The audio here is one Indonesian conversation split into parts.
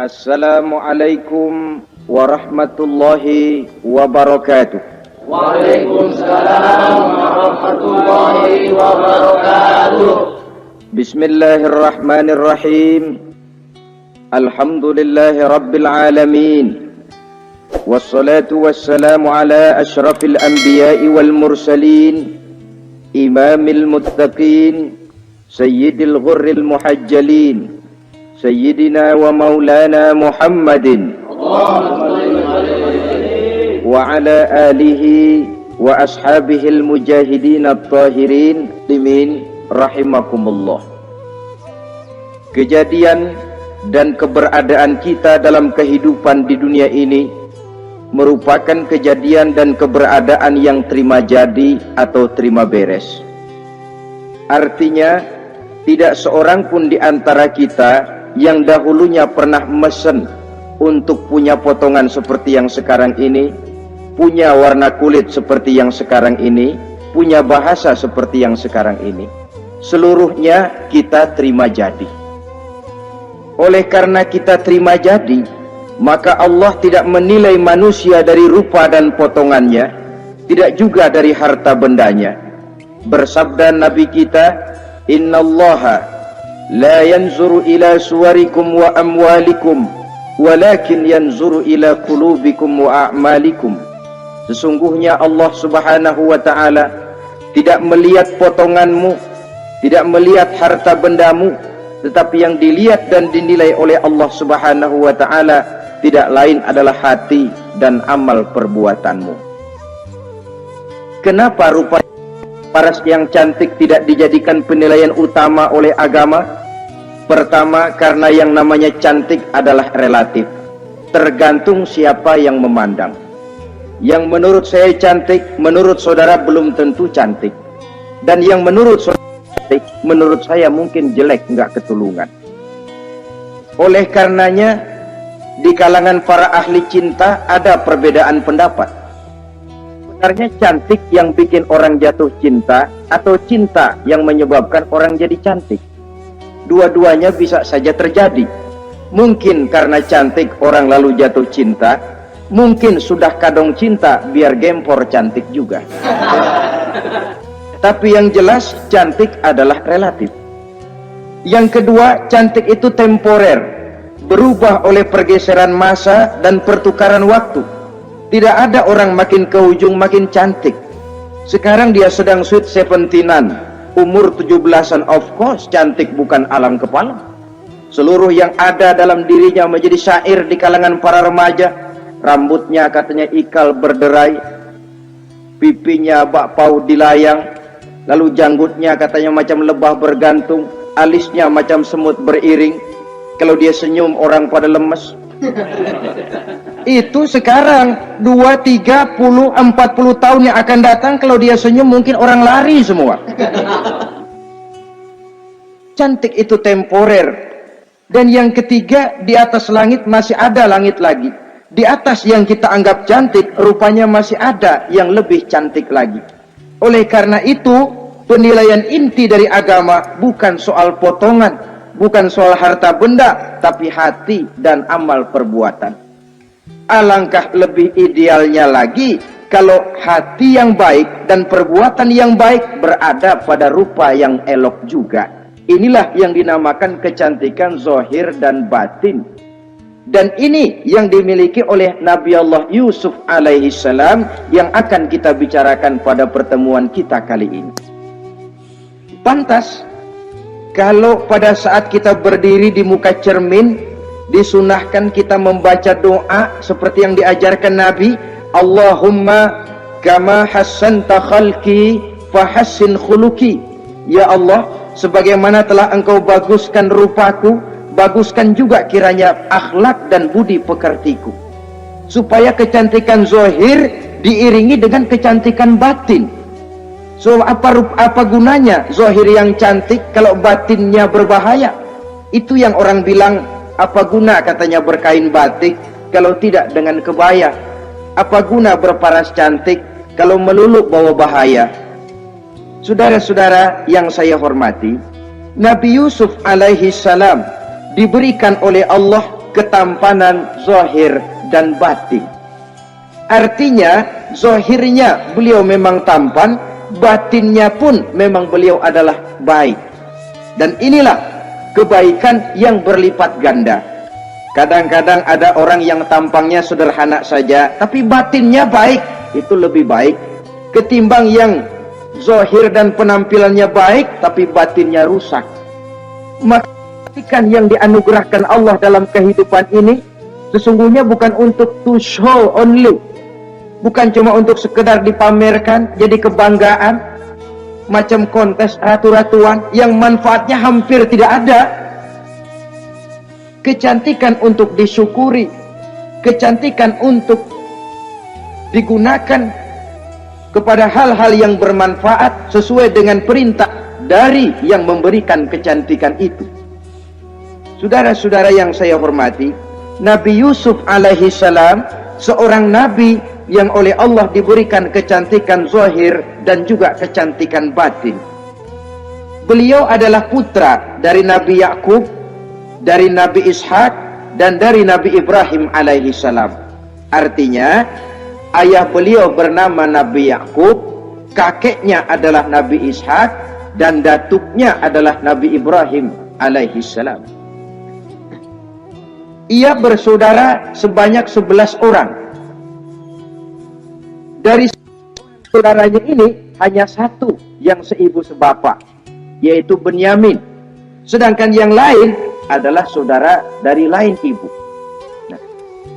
Assalamualaikum warahmatullahi wabarakatuh. Waalaikumsalam warahmatullahi wabarakatuh. Bismillahirrahmanirrahim. Alhamdulillahi rabbil alamin. Wassalatu wassalamu ala ashrafil anbiya'i wal mursalin, imamil muttaqin, sayyidil ghurril muhajjalin, sayyidina wa maulana Muhammadin wa ala alihi wa ashabihil mujahidin at-tahirin limin rahimakumullah. Kejadian dan keberadaan kita dalam kehidupan di dunia ini merupakan kejadian dan keberadaan yang terima jadi atau terima beres. Artinya, tidak seorang pun di antara kita yang dahulunya pernah mesen untuk punya potongan seperti yang sekarang ini, punya warna kulit seperti yang sekarang ini, punya bahasa seperti yang sekarang ini. Seluruhnya kita terima jadi. Oleh karena kita terima jadi, maka Allah tidak menilai manusia dari rupa dan potongannya, tidak juga dari harta bendanya. Bersabda Nabi kita, Innallaha la yanzuru ila suwarikum wa amwalikum, walakin yanzuru ila qulubikum wa a'malikum. Sesungguhnya Allah subhanahu wa ta'ala tidak melihat potonganmu, tidak melihat harta bendamu, tetapi yang dilihat dan dinilai oleh Allah subhanahu wa ta'ala tidak lain adalah hati dan amal perbuatanmu. Kenapa rupa paras yang cantik tidak dijadikan penilaian utama oleh agama? Pertama, karena yang namanya cantik adalah relatif, tergantung siapa yang memandang. Yang menurut saya cantik, menurut saudara belum tentu cantik. Dan yang menurut saudara cantik, menurut saya mungkin jelek, nggak ketulungan. Oleh karenanya, di kalangan para ahli cinta ada perbedaan pendapat. Sebenarnya cantik yang bikin orang jatuh cinta, atau cinta yang menyebabkan orang jadi cantik? Dua-duanya bisa saja terjadi. Mungkin karena cantik orang lalu jatuh cinta, mungkin sudah kadong cinta biar gempor cantik juga. Tapi yang jelas cantik adalah relatif. Yang kedua, cantik itu temporer, berubah oleh pergeseran masa dan pertukaran waktu. Tidak ada orang makin ke ujung makin cantik. Sekarang dia sedang sweet 17-an, umur 17-an, of course cantik bukan alam kepala. Seluruh yang ada dalam dirinya menjadi syair di kalangan para remaja. Rambutnya katanya ikal berderai, pipinya bakpao dilayang, lalu janggutnya katanya macam lebah bergantung, alisnya macam semut beriring. Kalau dia senyum orang pada lemes. Itu sekarang 2, 30, 40 tahun yang akan datang, kalau dia senyum mungkin orang lari semua. Cantik itu temporer. Dan yang ketiga, di atas langit masih ada langit lagi. Di atas yang kita anggap cantik, rupanya masih ada yang lebih cantik lagi. Oleh karena itu, penilaian inti dari agama bukan soal potongan, bukan soal harta benda, tapi hati dan amal perbuatan. Alangkah lebih idealnya lagi kalau hati yang baik dan perbuatan yang baik berada pada rupa yang elok juga. Inilah yang dinamakan kecantikan zahir dan batin. Dan ini yang dimiliki oleh Nabi Allah Yusuf alaihi salam yang akan kita bicarakan pada pertemuan kita kali ini. Pantas kalau pada saat kita berdiri di muka cermin, disunahkan kita membaca doa seperti yang diajarkan Nabi, Allahumma kama hassanta khalqi fahassin khuluqi. Ya Allah, sebagaimana telah engkau baguskan rupaku, baguskan juga kiranya akhlak dan budi pekertiku. Supaya kecantikan zahir diiringi dengan kecantikan batin. So apa gunanya zahir yang cantik kalau batinnya berbahaya? Itu yang orang bilang, apa guna katanya berkain batik kalau tidak dengan kebaya? Apa guna berparas cantik kalau melulu bawa bahaya? Saudara-saudara yang saya hormati, Nabi Yusuf alaihi salam diberikan oleh Allah ketampanan zahir dan batin. Artinya zahirnya beliau memang tampan, batinnya pun memang beliau adalah baik. Dan inilah kebaikan yang berlipat ganda. Kadang-kadang ada orang yang tampangnya sederhana saja, tapi batinnya baik. Itu lebih baik ketimbang yang zahir dan penampilannya baik, tapi batinnya rusak. Maka kebaikan yang dianugerahkan Allah dalam kehidupan ini sesungguhnya bukan untuk to show only, bukan cuma untuk sekedar dipamerkan, jadi kebanggaan, macam kontes ratu-ratuan yang manfaatnya hampir tidak ada. Kecantikan untuk disyukuri, kecantikan untuk digunakan kepada hal-hal yang bermanfaat sesuai dengan perintah dari yang memberikan kecantikan itu. Saudara-saudara yang saya hormati, Nabi Yusuf alaihi salam seorang nabi yang oleh Allah diberikan kecantikan zahir dan juga kecantikan batin. Beliau adalah putra dari Nabi Yakub, dari Nabi Ishak, dan dari Nabi Ibrahim alaihi salam. Artinya ayah beliau bernama Nabi Yakub, kakeknya adalah Nabi Ishak, dan datuknya adalah Nabi Ibrahim alaihi salam. Ia bersaudara sebanyak 11 orang. Dari saudaranya ini hanya satu yang seibu sebapak, yaitu Benyamin. Sedangkan yang lain adalah saudara dari lain ibu. Nah,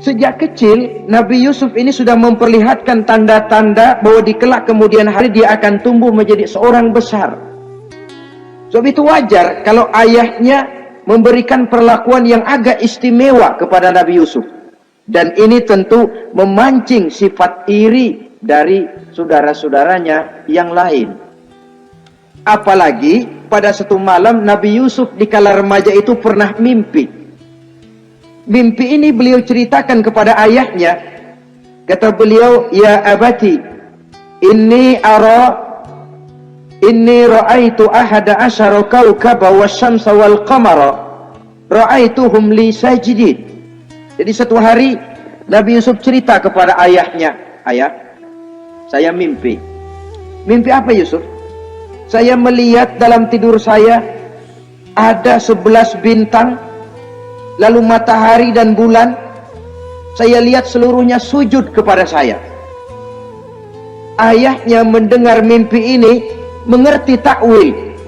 sejak kecil Nabi Yusuf ini sudah memperlihatkan tanda-tanda bahwa di kelak kemudian hari dia akan tumbuh menjadi seorang besar. Sebab itu wajar kalau ayahnya memberikan perlakuan yang agak istimewa kepada Nabi Yusuf. Dan ini tentu memancing sifat iri dari saudara-saudaranya yang lain. Apalagi pada satu malam Nabi Yusuf di kala remaja itu pernah mimpi. Mimpi ini beliau ceritakan kepada ayahnya. Kata beliau, "Ya abati, inni ra'aitu ahada asyara kawkaba wasyamsa wal qamara ra'aituhum li sajidin." Jadi satu hari Nabi Yusuf cerita kepada ayahnya, "Ayah, saya mimpi." Mimpi apa Yusuf? "Saya melihat dalam tidur saya ada 11 bintang, lalu matahari dan bulan. Saya lihat seluruhnya sujud kepada saya." Ayahnya mendengar mimpi ini, mengerti takwil,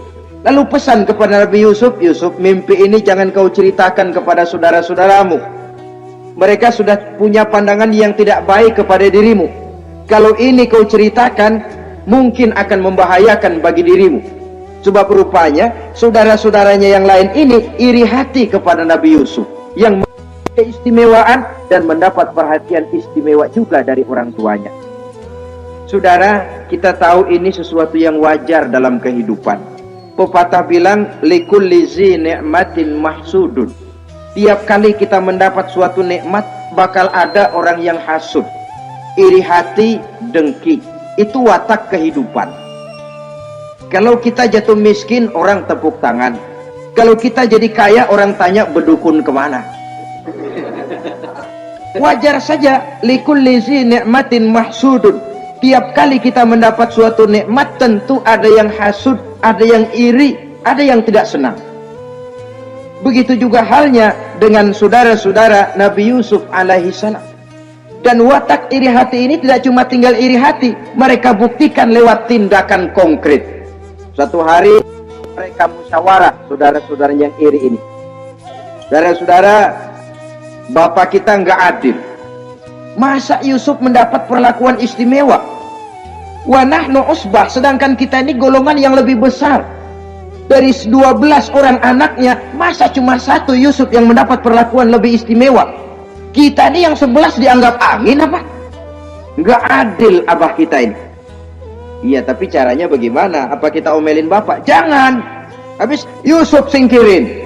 lalu pesan kepada Nabi Yusuf, "Yusuf, mimpi ini jangan kau ceritakan kepada saudara-saudaramu. Mereka sudah punya pandangan yang tidak baik kepada dirimu. Kalau ini kau ceritakan, mungkin akan membahayakan bagi dirimu." Sebab rupanya saudara-saudaranya yang lain ini iri hati kepada Nabi Yusuf yang memiliki keistimewaan dan mendapat perhatian istimewa juga dari orang tuanya. Saudara, kita tahu ini sesuatu yang wajar dalam kehidupan. Pepatah bilang, likulli zi ni'matin mahsudun. Tiap kali kita mendapat suatu nikmat, bakal ada orang yang hasud, iri hati, dengki. Itu watak kehidupan. Kalau kita jatuh miskin, orang tepuk tangan. Kalau kita jadi kaya, orang tanya berdukun kemana. Wajar saja, likulli zi ni'matin mahsudun. Tiap kali kita mendapat suatu nikmat, tentu ada yang hasud, ada yang iri, ada yang tidak senang. Begitu juga halnya dengan saudara-saudara Nabi Yusuf alaihi salam. Dan watak iri hati ini tidak cuma tinggal iri hati, mereka buktikan lewat tindakan konkret. Suatu hari mereka musyawarah, saudara-saudara yang iri ini. Saudara-saudara, bapak kita nggak adil. Masa Yusuf mendapat perlakuan istimewa? Wa nahnu usbah, sedangkan kita ini golongan yang lebih besar. Dari 12 orang anaknya, masa cuma satu Yusuf yang mendapat perlakuan lebih istimewa? Kita ini yang 11 dianggap angin apa? Nggak adil abah kita ini. Iya, tapi caranya bagaimana? Apa kita omelin bapak? Jangan. Habis Yusuf singkirin.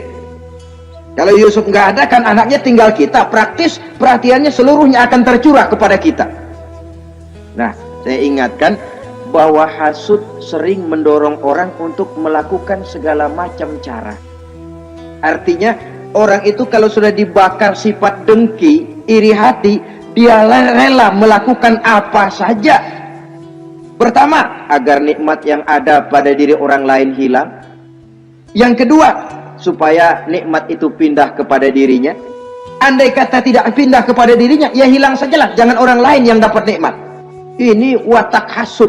Kalau Yusuf nggak ada, kan anaknya tinggal kita. Praktis perhatiannya seluruhnya akan tercurah kepada kita. Nah, saya ingatkan bahwa hasud sering mendorong orang untuk melakukan segala macam cara. Artinya Orang itu kalau sudah dibakar sifat dengki, iri hati, dia rela melakukan apa saja. Pertama, agar nikmat yang ada pada diri orang lain hilang. Yang kedua, supaya nikmat itu pindah kepada dirinya. Andai kata tidak pindah kepada dirinya, ya hilang sajalah, jangan orang lain yang dapat nikmat. Ini watak hasud.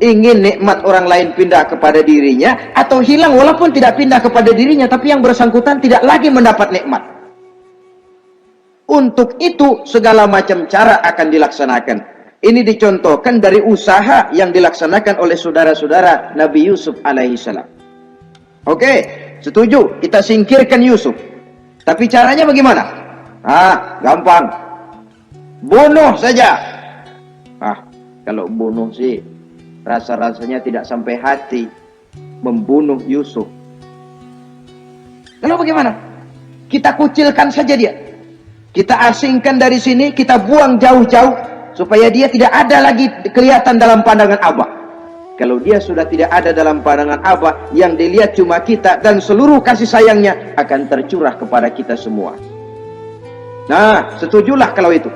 Ingin nikmat orang lain pindah kepada dirinya, atau hilang walaupun tidak pindah kepada dirinya, tapi yang bersangkutan tidak lagi mendapat nikmat. Untuk itu segala macam cara akan dilaksanakan. Ini dicontohkan dari usaha yang dilaksanakan oleh saudara-saudara Nabi Yusuf alaihissalam. Oke, setuju, kita singkirkan Yusuf. Tapi caranya bagaimana? Gampang. Bunuh saja. Kalau bunuh sih rasa-rasanya tidak sampai hati membunuh Yusuf. Lalu bagaimana? Kita kucilkan saja dia. Kita asingkan dari sini, kita buang jauh-jauh supaya dia tidak ada lagi kelihatan dalam pandangan Abah. Kalau dia sudah tidak ada dalam pandangan Abah, yang dilihat cuma kita dan seluruh kasih sayangnya akan tercurah kepada kita semua. Nah, setujulah kalau itu.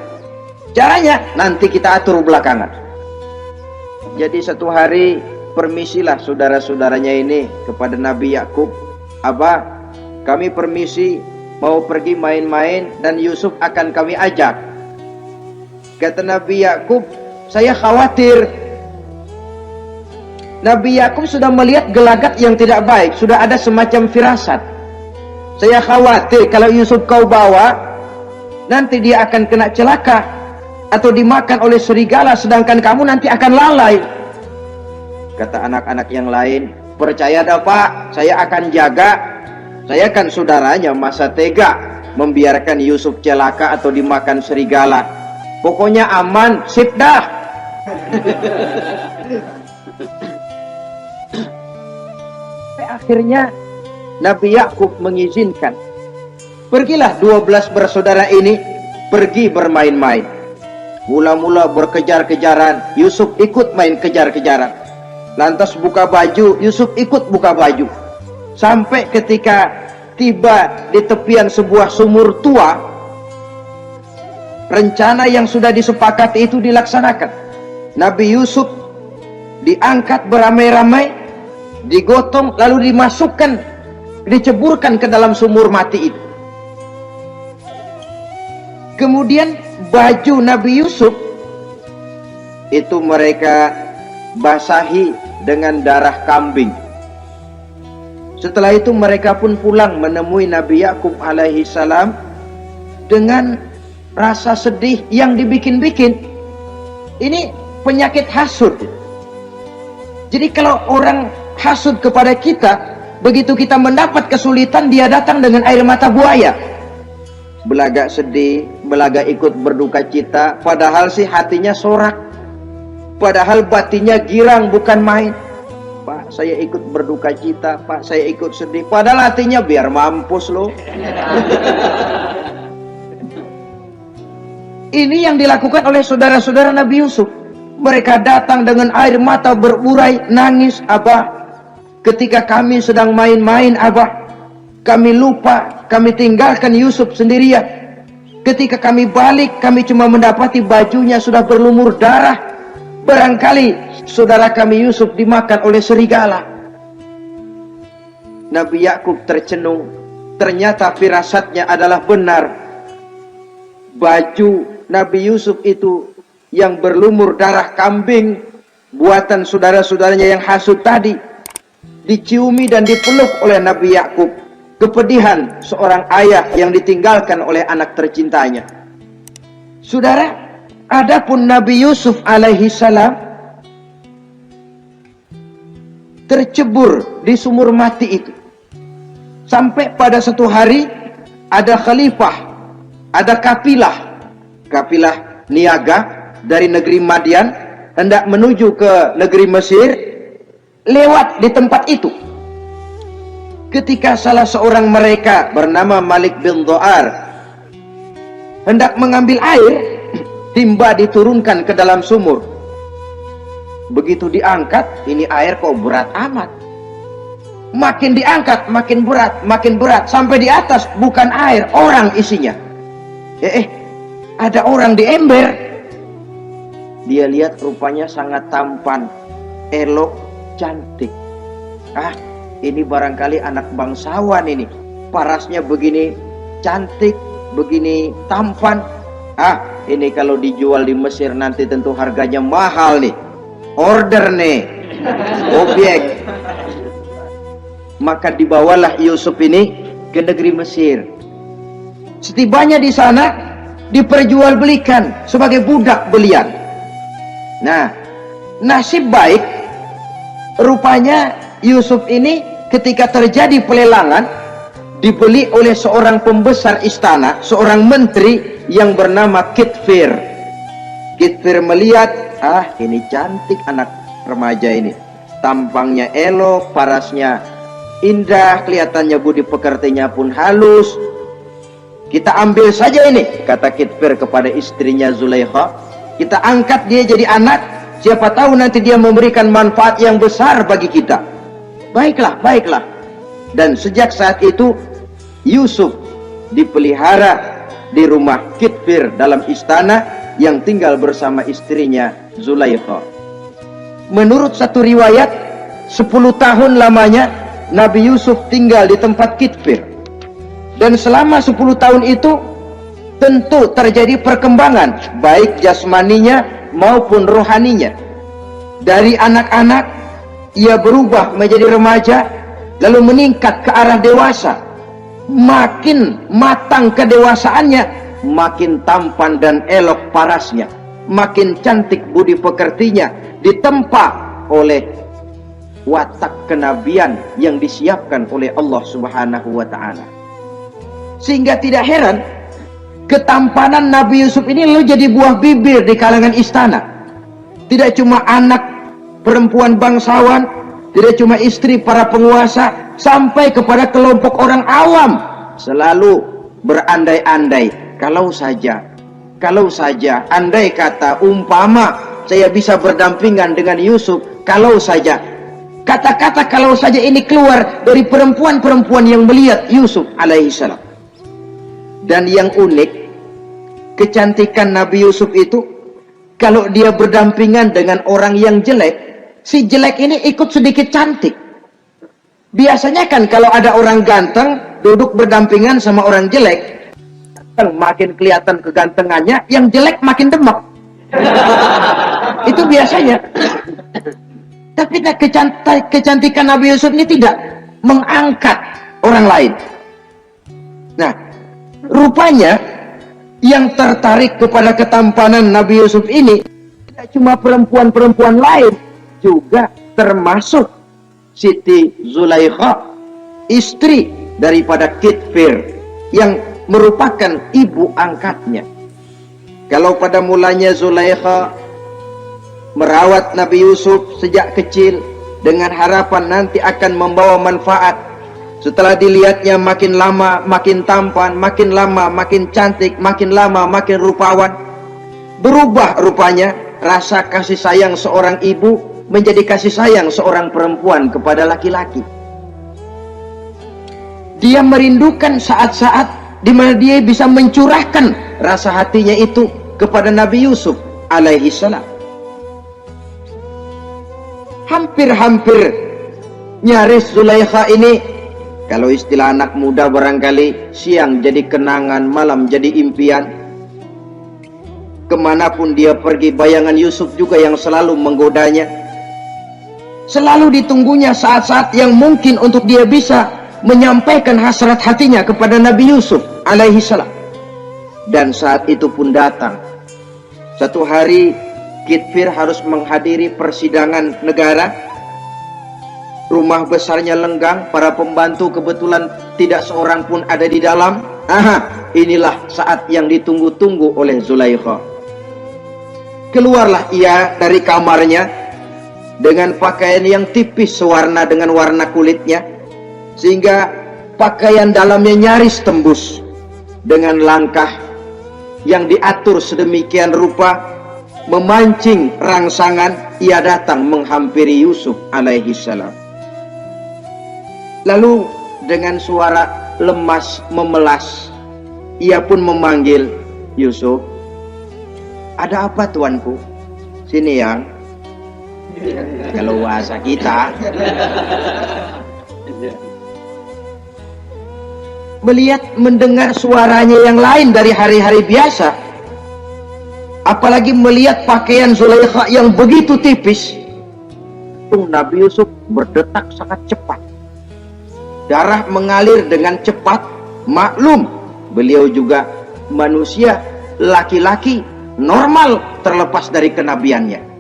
Caranya nanti kita atur belakangan. Jadi satu hari permisilah saudara-saudaranya ini kepada Nabi Yakub. Abah, kami permisi mau pergi main-main dan Yusuf akan kami ajak. Kata Nabi Yakub, saya khawatir. Nabi Yakub sudah melihat gelagat yang tidak baik, sudah ada semacam firasat. Saya khawatir kalau Yusuf kau bawa, nanti dia akan kena celaka atau dimakan oleh serigala, sedangkan kamu nanti akan lalai. Kata anak-anak yang lain, percaya dah Pak, saya akan jaga. Saya kan saudaranya, masa tega membiarkan Yusuf celaka atau dimakan serigala. Pokoknya aman, sip dah. Akhirnya Nabi Yakub mengizinkan. Pergilah 12 bersaudara ini pergi bermain-main. Mula-mula berkejar-kejaran, Yusuf ikut main kejar-kejaran. Lantas buka baju, Yusuf ikut buka baju. Sampai ketika tiba di tepian sebuah sumur tua, rencana yang sudah disepakati itu dilaksanakan. Nabi Yusuf diangkat beramai-ramai, digotong lalu dimasukkan, diceburkan ke dalam sumur mati itu. Kemudian baju Nabi Yusuf itu mereka basahi dengan darah kambing. Setelah itu mereka pun pulang menemui Nabi Yakub alaihi salam dengan rasa sedih yang dibikin-bikin. Ini penyakit hasud. Jadi kalau orang hasud kepada kita, begitu kita mendapat kesulitan, dia datang dengan air mata buaya. Belagak sedih, belagak ikut berduka cita, padahal sih hatinya sorak. Padahal batinnya girang bukan main. Pak, saya ikut berduka cita, Pak, saya ikut sedih. Padahal hatinya biar mampus loh. Ini yang dilakukan oleh saudara-saudara Nabi Yusuf. Mereka datang dengan air mata berurai, nangis, Abah, ketika kami sedang main-main, Abah, kami lupa, kami tinggalkan Yusuf sendirian. Ketika kami balik, kami cuma mendapati bajunya sudah berlumur darah. Barangkali saudara kami Yusuf dimakan oleh serigala. Nabi Yakub tercenung. Ternyata firasatnya adalah benar. Baju Nabi Yusuf itu yang berlumur darah kambing, buatan saudara-saudaranya yang hasud tadi, diciumi dan dipeluk oleh Nabi Yakub. Kepedihan seorang ayah yang ditinggalkan oleh anak tercintanya. Saudara, adapun Nabi Yusuf alaihi salam tercebur di sumur mati itu. Sampai pada satu hari ada khalifah, ada kapilah niaga dari negeri Madian hendak menuju ke negeri Mesir, lewat di tempat itu. Ketika salah seorang mereka bernama Malik bin Dho'ar hendak mengambil air, timba diturunkan ke dalam sumur. Begitu diangkat, ini air kok berat amat. Makin diangkat, makin berat, sampai di atas bukan air, orang isinya. Ada orang di ember. Dia lihat rupanya sangat tampan, elok, cantik. Ini barangkali anak bangsawan ini. Parasnya begini cantik, begini tampan. Ini kalau dijual di Mesir nanti tentu harganya mahal nih. Order nih, objek. Maka dibawalah Yusuf ini ke negeri Mesir. Setibanya di sana diperjualbelikan sebagai budak belian. Nah, nasib baik rupanya Yusuf ini ketika terjadi pelelangan dibeli oleh seorang pembesar istana, seorang menteri yang bernama Kitfir. Kitfir melihat, ini cantik anak remaja ini. Tampangnya elok, parasnya indah, kelihatannya budi pekertinya pun halus. Kita ambil saja ini, kata Kitfir kepada istrinya Zulaikha. Kita angkat dia jadi anak, siapa tahu nanti dia memberikan manfaat yang besar bagi kita. Baiklah. Dan sejak saat itu Yusuf dipelihara di rumah Kitfir dalam istana yang tinggal bersama istrinya Zulaikha. Menurut satu riwayat 10 tahun lamanya Nabi Yusuf tinggal di tempat Kitfir. Dan selama 10 tahun itu tentu terjadi perkembangan baik jasmaninya maupun rohaninya. Dari anak-anak ia berubah menjadi remaja, lalu meningkat ke arah dewasa. Makin matang kedewasaannya, makin tampan dan elok parasnya, makin cantik budi pekertinya, ditempa oleh watak kenabian yang disiapkan oleh Allah Subhanahu wa ta'ala. Sehingga tidak heran ketampanan Nabi Yusuf ini lalu jadi buah bibir di kalangan istana. Tidak cuma anak perempuan bangsawan, tidak cuma istri para penguasa, sampai kepada kelompok orang awam selalu berandai-andai, kalau saja andai kata umpama saya bisa berdampingan dengan Yusuf, kalau saja. Kata-kata kalau saja ini keluar dari perempuan-perempuan yang melihat Yusuf alaihissalam. Dan yang unik, kecantikan Nabi Yusuf itu, kalau dia berdampingan dengan orang yang jelek, si jelek ini ikut sedikit cantik. Biasanya kan kalau ada orang ganteng duduk berdampingan sama orang jelek, makin kelihatan kegantengannya, yang jelek makin demek. Itu biasanya. Tapi kecantikan Nabi Yusuf ini tidak mengangkat orang lain. Nah, rupanya yang tertarik kepada ketampanan Nabi Yusuf ini tidak cuma perempuan-perempuan lain, juga termasuk Siti Zulaikha, istri daripada Kitfir yang merupakan ibu angkatnya. Kalau pada mulanya Zulaikha merawat Nabi Yusuf sejak kecil dengan harapan nanti akan membawa manfaat. Setelah dilihatnya makin lama makin tampan, makin lama makin cantik, makin lama makin rupawan, berubah rupanya rasa kasih sayang seorang ibu menjadi kasih sayang seorang perempuan kepada laki-laki. Dia merindukan saat-saat di mana dia bisa mencurahkan rasa hatinya itu kepada Nabi Yusuf alaihi salam. Hampir-hampir nyaris Zulaikha ini, kalau istilah anak muda barangkali, siang jadi kenangan, malam jadi impian. Kemanapun dia pergi, bayangan Yusuf juga yang selalu menggodanya. Selalu ditunggunya saat-saat yang mungkin untuk dia bisa menyampaikan hasrat hatinya kepada Nabi Yusuf alaihi salam. Dan saat itu pun datang. Satu hari Kitfir harus menghadiri persidangan negara. Rumah besarnya lenggang, para pembantu kebetulan tidak seorang pun ada di dalam. Inilah saat yang ditunggu-tunggu oleh Zulaikha. Keluarlah ia dari kamarnya dengan pakaian yang tipis sewarna dengan warna kulitnya, sehingga pakaian dalamnya nyaris tembus. Dengan langkah yang diatur sedemikian rupa, memancing rangsangan, ia datang menghampiri Yusuf alaihi salam. Lalu dengan suara lemas memelas, ia pun memanggil Yusuf. Ada apa tuanku? Sini yang. Kalau bahasa kita. Melihat mendengar suaranya yang lain dari hari-hari biasa, apalagi melihat pakaian Zulaikha yang begitu tipis, Nabi Yusuf berdetak sangat cepat, darah mengalir dengan cepat. Maklum, beliau juga manusia, laki-laki normal terlepas dari kenabiannya.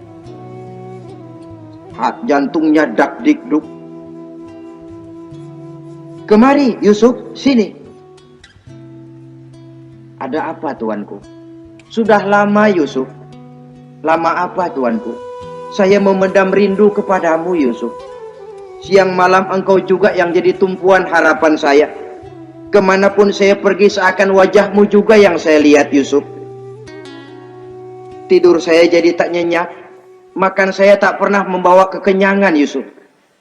Jantungnya dak-dik-duk. Kemari Yusuf, sini. Ada apa tuanku? Sudah lama Yusuf. Lama apa tuanku? Saya memendam rindu kepadamu Yusuf. Siang malam engkau juga yang jadi tumpuan harapan saya. Kemanapun saya pergi seakan wajahmu juga yang saya lihat Yusuf. Tidur saya jadi tak nyenyak. Makan saya tak pernah membawa kekenyangan Yusuf.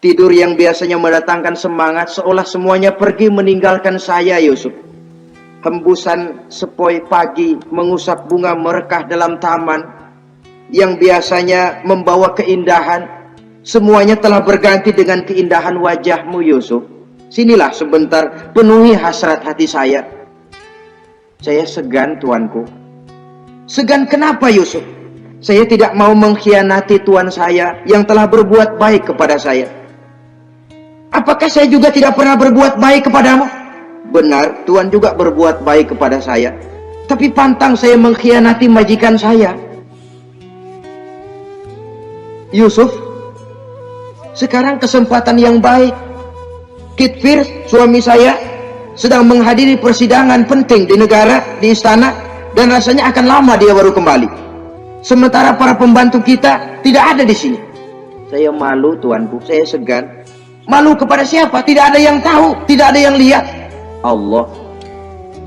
Tidur yang biasanya mendatangkan semangat seolah semuanya pergi meninggalkan saya Yusuf. Hembusan sepoi pagi mengusap bunga merekah dalam taman yang biasanya membawa keindahan, semuanya telah berganti dengan keindahan wajahmu Yusuf. Sinilah sebentar, penuhi hasrat hati saya. Saya segan tuanku. Segan kenapa Yusuf? Saya tidak mau mengkhianati tuan saya yang telah berbuat baik kepada saya. Apakah saya juga tidak pernah berbuat baik kepadamu? Benar, Tuhan juga berbuat baik kepada saya. Tapi pantang saya mengkhianati majikan saya. Yusuf, sekarang kesempatan yang baik. Kitfir, suami saya, sedang menghadiri persidangan penting di negara, di istana, dan rasanya akan lama dia baru kembali. Sementara para pembantu kita tidak ada di sini. Saya malu tuanku, saya segan. Malu kepada siapa? Tidak ada yang tahu, tidak ada yang lihat. Allah.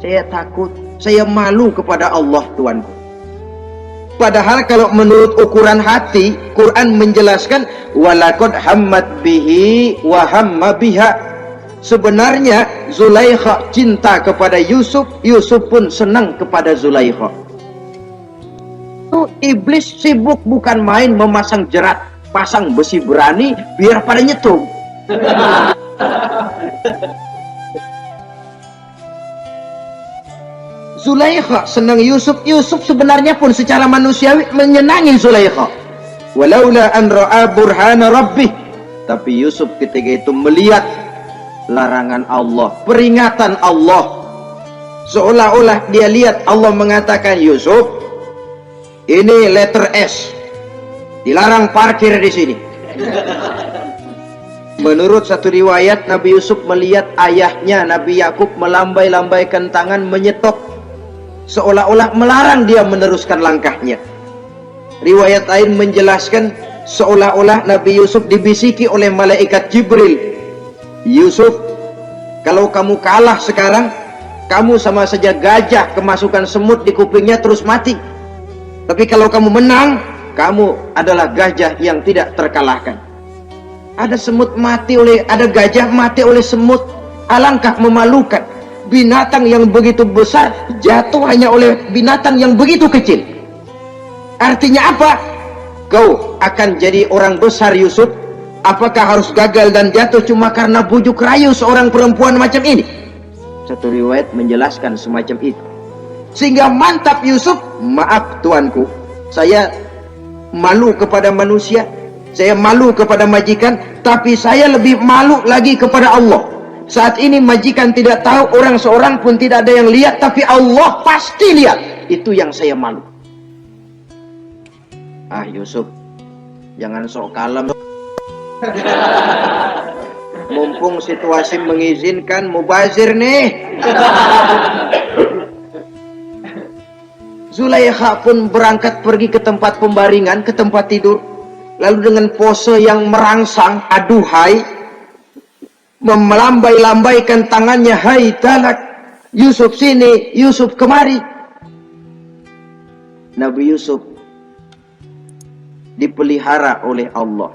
Saya takut, saya malu kepada Allah tuanku. Padahal kalau menurut ukuran hati, Quran menjelaskan walaqad hammat bihi wa hamma biha. Sebenarnya Zulaikha cinta kepada Yusuf, Yusuf pun senang kepada Zulaikha. Iblis sibuk bukan main memasang jerat, pasang besi berani biar pada nyetrum. Zulaikha senang Yusuf. Yusuf sebenarnya pun secara manusiawi menyenangi Zulaikha. Walaula an ra'a burhana rabbih. Tapi Yusuf ketika itu melihat larangan Allah, peringatan Allah. Seolah-olah dia lihat Allah mengatakan, Yusuf, ini letter S. Dilarang parkir di sini. Menurut satu riwayat, Nabi Yusuf melihat ayahnya Nabi Yakub melambai-lambaikan tangan menyetop, seolah-olah melarang dia meneruskan langkahnya. Riwayat lain menjelaskan seolah-olah Nabi Yusuf dibisiki oleh malaikat Jibril, Yusuf, kalau kamu kalah sekarang, kamu sama saja gajah kemasukan semut di kupingnya terus mati. Tapi kalau kamu menang, kamu adalah gajah yang tidak terkalahkan. Ada semut mati oleh, ada gajah mati oleh semut. Alangkah memalukan. Binatang yang begitu besar jatuh hanya oleh binatang yang begitu kecil. Artinya apa? Kau akan jadi orang besar Yusuf. Apakah harus gagal dan jatuh cuma karena bujuk rayu seorang perempuan macam ini? Satu riwayat menjelaskan semacam itu. Sehingga mantap Yusuf, maaf tuanku, saya malu kepada manusia, saya malu kepada majikan, tapi saya lebih malu lagi kepada Allah. Saat ini majikan tidak tahu, orang seorang pun tidak ada yang lihat, tapi Allah pasti lihat. Itu yang saya malu. Ah Yusuf, jangan sok kalem. Mumpung situasi mengizinkan, mubazir nih. Zulaikha pun berangkat pergi ke tempat pembaringan, ke tempat tidur. Lalu dengan pose yang merangsang, aduhai, melambai-lambaikan tangannya, hai talak, Yusuf sini, Yusuf kemari. Nabi Yusuf dipelihara oleh Allah.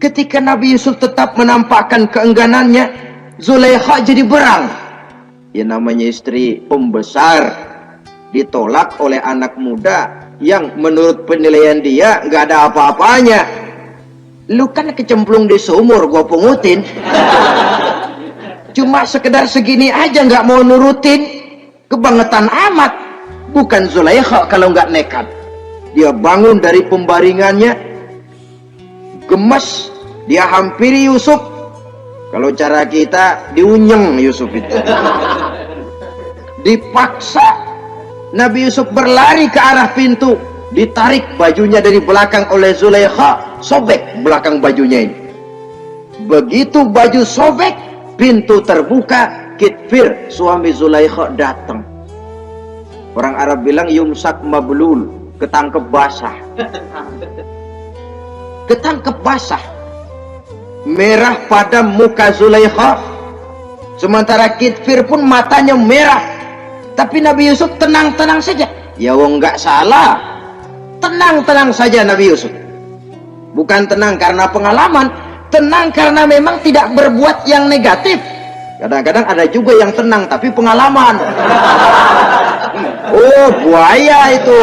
Ketika Nabi Yusuf tetap menampakkan keengganannya, Zulaikha jadi berang. Ya namanya istri pembesar ditolak oleh anak muda yang menurut penilaian dia nggak ada apa-apanya. Lu kan kecemplung di sumur, gua pungutin. Cuma sekedar segini aja nggak mau nurutin, kebangetan amat. Bukan Zulaikha kalau nggak nekat. Dia bangun dari pembaringannya, gemes, dia hampiri Yusuf. Kalau cara kita diunyeng Yusuf itu. Dipaksa Nabi Yusuf berlari ke arah pintu, ditarik bajunya dari belakang oleh Zulaikha, sobek belakang bajunya ini. Begitu baju sobek, pintu terbuka, Kitfir suami Zulaikha datang. Orang Arab bilang yumsak mablul, ketangkep basah. Ketangkep basah. Merah pada muka Zulaikha, sementara Kitfir pun matanya merah. Tapi Nabi Yusuf tenang-tenang saja. Ya wong nggak salah, tenang-tenang saja Nabi Yusuf. Bukan tenang karena pengalaman, tenang karena memang tidak berbuat yang negatif. Kadang-kadang ada juga yang tenang tapi pengalaman. Oh, buaya itu.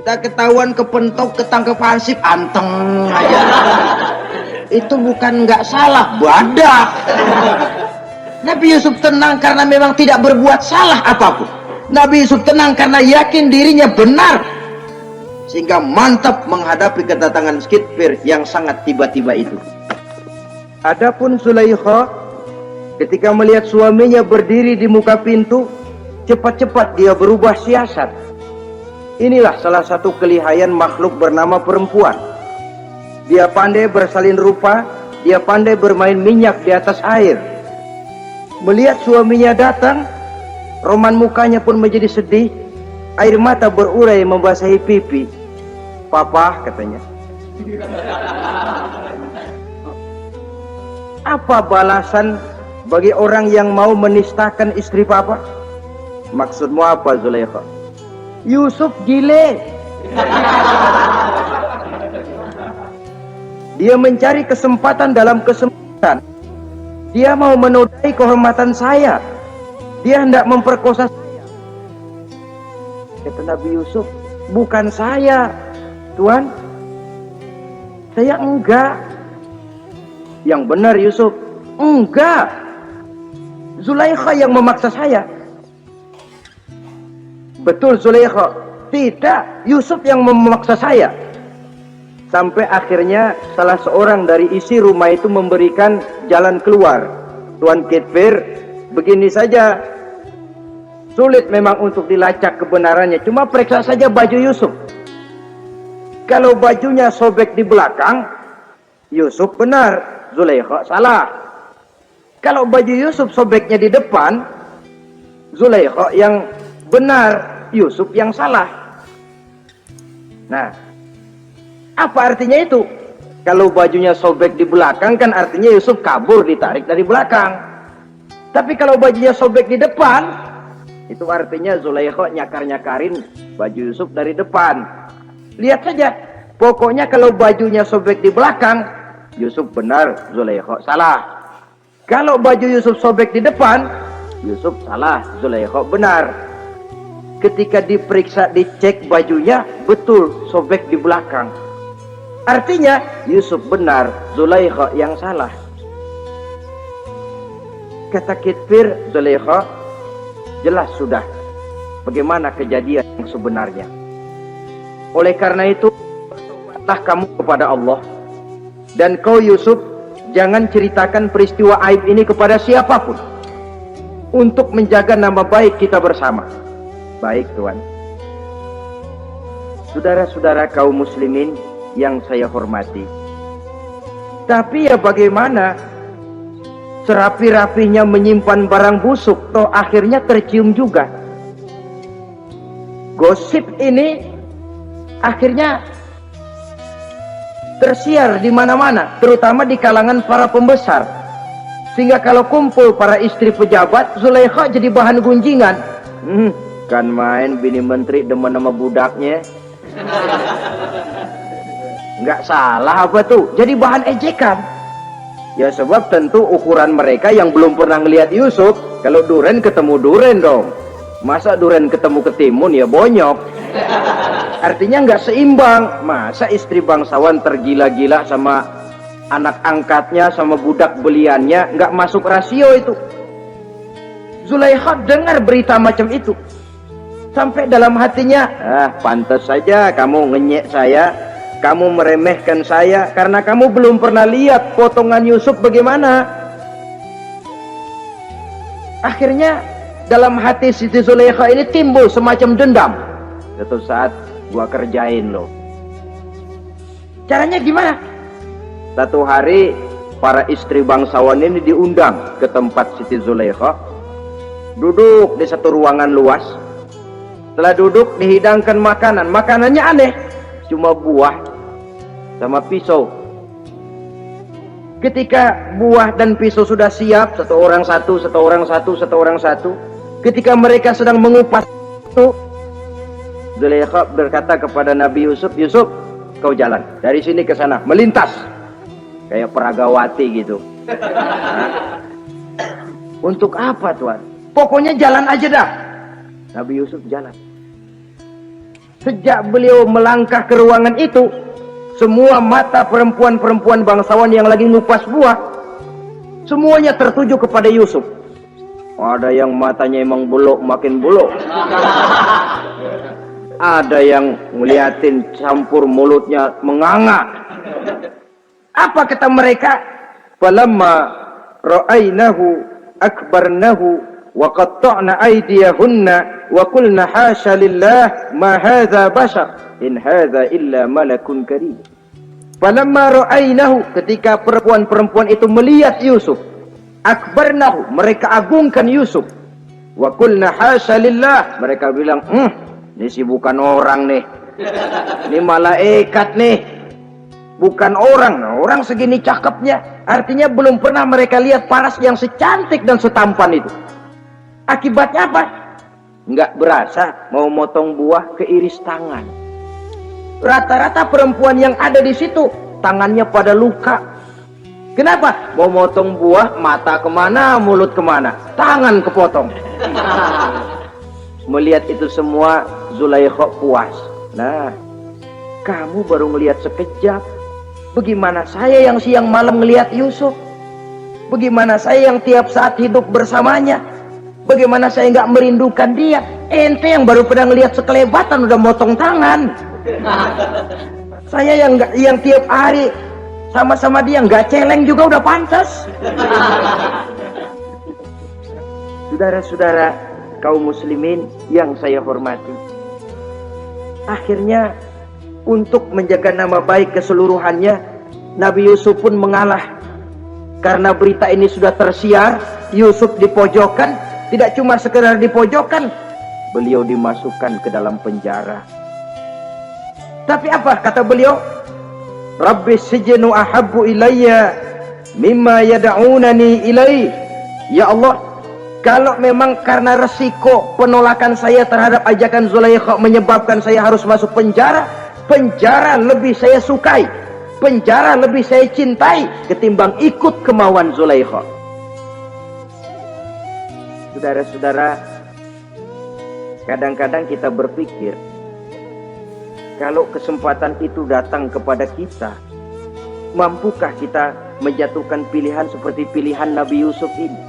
Kita ketahuan kepentok, ketangkep hansip, anteng aja. Itu bukan nggak salah, badak. Nabi Yusuf tenang karena memang tidak berbuat salah apapun. Nabi Yusuf tenang karena yakin dirinya benar, sehingga mantap menghadapi kedatangan Kitfir yang sangat tiba-tiba itu. Adapun Zulaikha, ketika melihat suaminya berdiri di muka pintu, cepat-cepat dia berubah siasat. Inilah salah satu kelihayan makhluk bernama perempuan. Dia pandai bersalin rupa, dia pandai bermain minyak di atas air. Melihat suaminya datang, roman mukanya pun menjadi sedih, air mata berurai membasahi pipi. Papa, katanya. Apa balasan bagi orang yang mau menistakan istri papa? Maksudmu apa, Zulaikha? Yusuf gile. Dia mencari kesempatan dalam kesempatan. Dia mau menodai kehormatan saya. Dia hendak memperkosa saya. Kata Nabi Yusuf, bukan saya, Tuan. Saya enggak. Yang benar Yusuf, enggak. Zulaikha yang memaksa saya. Betul Zulaikha, tidak. Yusuf yang memaksa saya. Sampai akhirnya salah seorang dari isi rumah itu memberikan jalan keluar. Tuan Kitfir, begini saja. Sulit memang untuk dilacak kebenarannya. Cuma periksa saja baju Yusuf. Kalau bajunya sobek di belakang, Yusuf benar, Zulaikha salah. Kalau baju Yusuf sobeknya di depan, Zulaikha yang benar, Yusuf yang salah. Nah, apa artinya itu? Kalau bajunya sobek di belakang kan artinya Yusuf kabur, ditarik dari belakang. Tapi kalau bajunya sobek di depan, itu artinya Zulaikha nyakar-nyakarin baju Yusuf dari depan. Lihat saja, pokoknya kalau bajunya sobek di belakang, Yusuf benar, Zulaikha salah. Kalau baju Yusuf sobek di depan, Yusuf salah, Zulaikha benar. Ketika diperiksa, dicek bajunya, betul sobek di belakang. Artinya Yusuf benar, Zulaikha yang salah. Kata Kitfir, Zulaikha, jelas sudah bagaimana kejadian yang sebenarnya. Oleh karena itu, bertobatlah kamu kepada Allah. Dan kau Yusuf, jangan ceritakan peristiwa aib ini kepada siapapun, untuk menjaga nama baik kita bersama. Baik Tuan. Saudara-saudara kaum muslimin yang saya hormati, tapi ya bagaimana, serapi-rapinya menyimpan barang busuk, toh akhirnya tercium juga. Gosip ini akhirnya tersiar di mana-mana, terutama di kalangan para pembesar. Sehingga kalau kumpul para istri pejabat, Zulaikha jadi bahan gunjingan. Kan main bini menteri demen sama budaknya. Nggak salah apa tuh? Jadi bahan ejekan. Ya sebab tentu ukuran mereka yang belum pernah ngelihat Yusuf, kalau duren ketemu duren dong. Masa duren ketemu ketimun ya bonyok. Artinya nggak seimbang. Masa istri bangsawan tergila-gila sama anak angkatnya, sama budak beliannya, nggak masuk rasio itu. Zulaikha dengar berita macam itu. Sampai dalam hatinya, pantas saja kamu ngenyek saya, kamu meremehkan saya, karena kamu belum pernah lihat potongan Yusuf bagaimana. Akhirnya dalam hati Siti Zulaikha ini timbul semacam dendam. Suatu saat gua kerjain loh. Caranya gimana? Satu hari para istri bangsawan ini diundang ke tempat Siti Zulaikha. Duduk di satu ruangan luas. Setelah duduk dihidangkan makanan. Makanannya aneh, cuma buah sama pisau. Ketika buah dan pisau sudah siap, satu orang satu, satu orang satu, satu orang satu. Ketika mereka sedang mengupas itu, Zulaikha berkata kepada Nabi Yusuf, Yusuf, kau jalan dari sini ke sana, melintas kayak peragawati gitu. Untuk apa Tuhan? Pokoknya jalan aja dah. Nabi Yusuf jalan. Sejak beliau melangkah ke ruangan itu, semua mata perempuan-perempuan bangsawan yang lagi ngupas buah, semuanya tertuju kepada Yusuf. Ada yang matanya emang buluk, makin buluk. Ada yang ngeliatin campur mulutnya menganga. Apa kata mereka? Falamma ra'ainahu akbarnahu wa qatta'na aydiyahunna wa qulna hasya lillah ma hadza bashar in hadza illa malakun karim. Falamma ra'ainahu, ketika perempuan-perempuan itu melihat Yusuf, akbarnahu, mereka agungkan Yusuf. Wa qulna hasya lillah, mereka bilang, ini sih bukan orang nih. Ini malaikat nih. Bukan orang. Nah, orang segini cakepnya. Artinya belum pernah mereka lihat paras yang secantik dan setampan itu. Akibatnya apa? Nggak berasa mau motong buah keiris tangan. Rata-rata perempuan yang ada di situ tangannya pada luka. Kenapa? Mau motong buah, mata kemana, mulut kemana, tangan kepotong. Melihat itu semua, Zulaikha puas. Nah, kamu baru ngelihat sekejap. Bagaimana saya yang siang malam ngelihat Yusuf? Bagaimana saya yang tiap saat hidup bersamanya? Bagaimana saya nggak merindukan dia? Ente yang baru pernah ngelihat sekelebatan udah motong tangan. Saya yang tiap hari sama-sama dia nggak celeng juga udah pantas. Saudara-saudara kaum muslimin yang saya hormati, akhirnya untuk menjaga nama baik keseluruhannya, Nabi Yusuf pun mengalah. Karena berita ini sudah tersiar, Yusuf dipojokkan. Tidak cuma sekedar dipojokkan, beliau dimasukkan ke dalam penjara. Tapi apa kata beliau? Rabbi sijnu ahabbu ilayya mimma yad'unani ilaih. Ya Allah, kalau memang karena resiko penolakan saya terhadap ajakan Zulaikha menyebabkan saya harus masuk penjara, penjara lebih saya sukai, penjara lebih saya cintai ketimbang ikut kemauan Zulaikha. Saudara-saudara, kadang-kadang kita berpikir, kalau kesempatan itu datang kepada kita, mampukah kita menjatuhkan pilihan seperti pilihan Nabi Yusuf ini?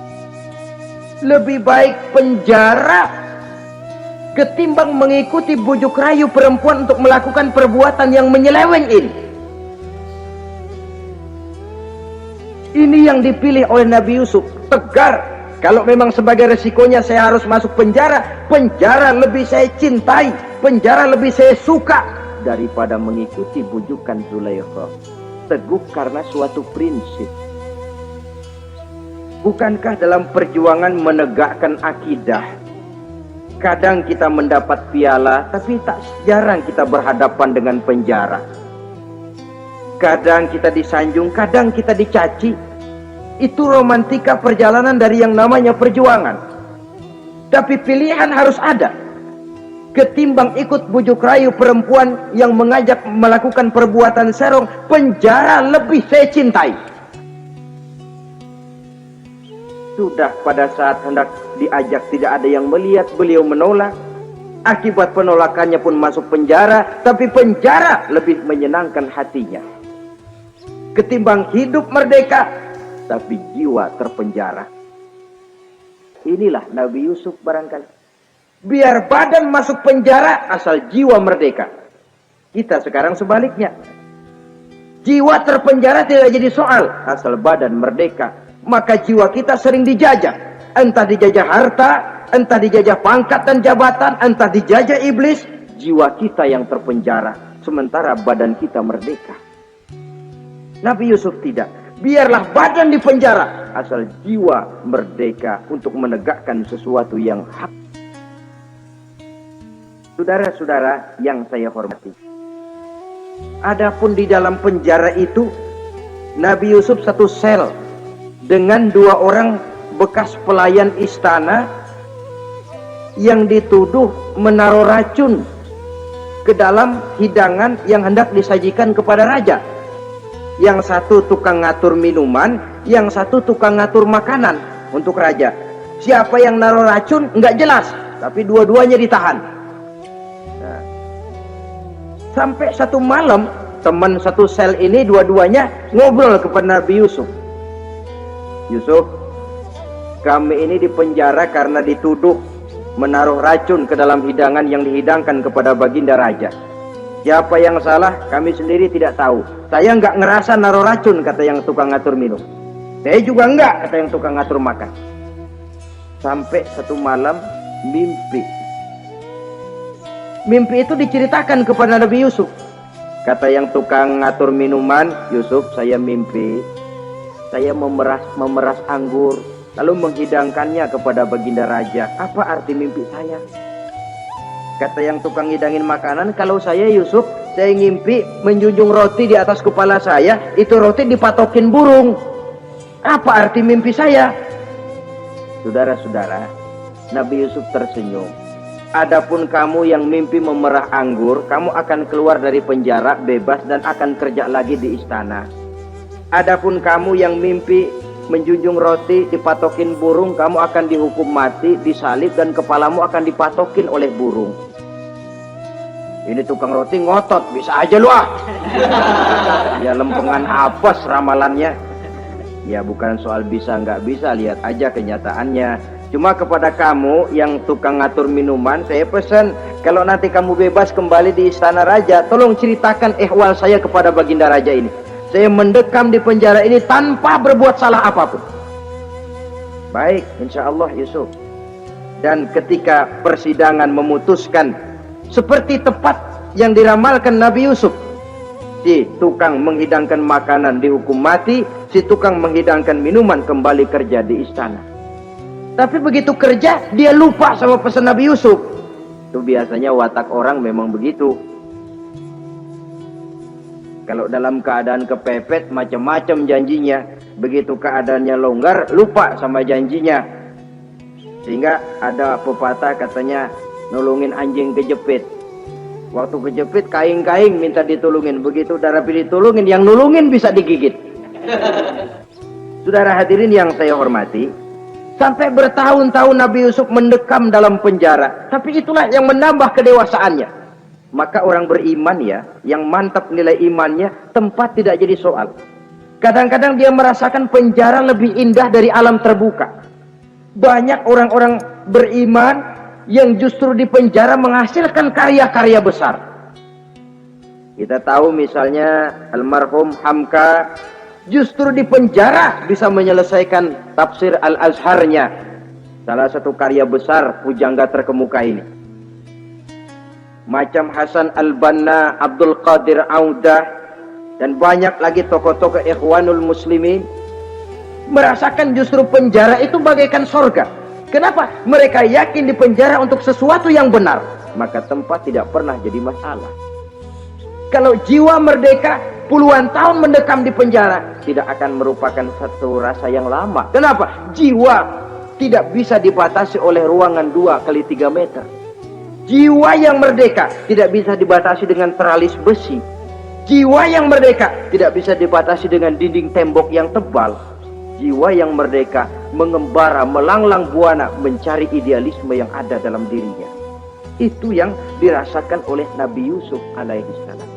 Lebih baik penjara ketimbang mengikuti bujuk rayu perempuan untuk melakukan perbuatan yang menyeleweng ini. Ini yang dipilih oleh Nabi Yusuf, tegar. Kalau memang sebagai resikonya saya harus masuk penjara, penjara lebih saya cintai, penjara lebih saya suka daripada mengikuti bujukan Zulaikha. Teguh karena suatu prinsip. Bukankah dalam perjuangan menegakkan akidah, kadang kita mendapat piala, tapi tak jarang kita berhadapan dengan penjara. Kadang kita disanjung, kadang kita dicaci. Itu romantika perjalanan dari yang namanya perjuangan. Tapi pilihan harus ada. ketimbang ikut bujuk rayu perempuan yang mengajak melakukan perbuatan serong, penjara lebih saya cintai. Sudah pada saat hendak diajak tidak ada yang melihat, beliau menolak. Akibat penolakannya pun masuk penjara, tapi penjara lebih menyenangkan hatinya ketimbang hidup merdeka tapi jiwa terpenjara. Inilah Nabi Yusuf barangkali. Biar badan masuk penjara asal jiwa merdeka. Kita sekarang sebaliknya. Jiwa terpenjara tidak jadi soal asal badan merdeka. Maka jiwa kita sering dijajah. Entah dijajah harta, entah dijajah pangkat dan jabatan, entah dijajah iblis. Jiwa kita yang terpenjara, sementara badan kita merdeka. Nabi Yusuf tidak. Biarlah badan di penjara, asal jiwa merdeka untuk menegakkan sesuatu yang hak. Saudara-saudara yang saya hormati, adapun di dalam penjara itu, Nabi Yusuf satu sel dengan 2 orang bekas pelayan istana yang dituduh menaruh racun ke dalam hidangan yang hendak disajikan kepada raja. Yang satu tukang ngatur minuman, yang satu tukang ngatur makanan untuk raja. Siapa yang naruh racun nggak jelas, tapi dua-duanya ditahan. Nah, sampai satu malam teman satu sel ini dua-duanya ngobrol kepada Nabi Yusuf. Yusuf, kami ini dipenjara karena dituduh menaruh racun ke dalam hidangan yang dihidangkan kepada baginda raja. Siapa yang salah, kami sendiri tidak tahu. Saya nggak ngerasa naruh racun, kata yang tukang ngatur minum. Saya juga nggak, kata yang tukang ngatur makan. Sampai satu malam mimpi. Mimpi itu diceritakan kepada Nabi Yusuf. Kata yang tukang ngatur minuman, Yusuf, saya mimpi. Saya memeras anggur, lalu menghidangkannya kepada baginda raja. Apa arti mimpi saya? Kata yang tukang ngidangin makanan, kalau saya Yusuf, saya ngimpi menjunjung roti di atas kepala saya, itu roti dipatokin burung. Apa arti mimpi saya? Saudara-saudara, Nabi Yusuf tersenyum. Adapun kamu yang mimpi memerah anggur, kamu akan keluar dari penjara bebas dan akan kerja lagi di istana. Adapun kamu yang mimpi menjunjung roti dipatokin burung, kamu akan dihukum mati, disalib, dan kepalamu akan dipatokin oleh burung. Ini tukang roti ngotot, bisa aja lu ah. Ya lempengan apes ramalannya. Ya bukan soal bisa nggak bisa, lihat aja kenyataannya. Cuma kepada kamu yang tukang ngatur minuman, saya pesan, kalau nanti kamu bebas kembali di istana raja, tolong ceritakan ihwal saya kepada baginda raja ini. Saya mendekam di penjara ini tanpa berbuat salah apapun. Baik, insya Allah Yusuf. Dan ketika persidangan memutuskan seperti tepat yang diramalkan Nabi Yusuf, si tukang menghidangkan makanan dihukum mati, si tukang menghidangkan minuman kembali kerja di istana. Tapi begitu kerja, dia lupa sama pesan Nabi Yusuf. Itu biasanya watak orang memang begitu. Kalau dalam keadaan kepepet, macam-macam janjinya. Begitu keadaannya longgar, lupa sama janjinya. Sehingga ada pepatah katanya, nolongin anjing kejepit. Waktu kejepit, kaing-kaing minta ditulungin. Begitu udah rapi ditulungin, yang nulungin bisa digigit. Saudara hadirin yang saya hormati, sampai bertahun-tahun Nabi Yusuf mendekam dalam penjara. Tapi itulah yang menambah kedewasaannya. Maka orang beriman ya, yang mantap nilai imannya, tempat tidak jadi soal. Kadang-kadang dia merasakan penjara lebih indah dari alam terbuka. Banyak orang-orang beriman yang justru di penjara menghasilkan karya-karya besar. Kita tahu misalnya almarhum Hamka justru di penjara bisa menyelesaikan tafsir Al-Azharnya, salah satu karya besar pujangga terkemuka ini. Macam Hasan Al-Banna, Abdul Qadir Audah, dan banyak lagi tokoh-tokoh Ikhwanul Muslimin merasakan justru penjara itu bagaikan sorga. Kenapa? Mereka yakin di penjara untuk sesuatu yang benar, maka tempat tidak pernah jadi masalah. Kalau jiwa merdeka puluhan tahun mendekam di penjara, tidak akan merupakan satu rasa yang lama. Kenapa? Jiwa tidak bisa dibatasi oleh ruangan 2 x 3 meter. Jiwa yang merdeka tidak bisa dibatasi dengan teralis besi. Jiwa yang merdeka tidak bisa dibatasi dengan dinding tembok yang tebal. Jiwa yang merdeka mengembara, melanglang buana mencari idealisme yang ada dalam dirinya. Itu yang dirasakan oleh Nabi Yusuf alaihissalam.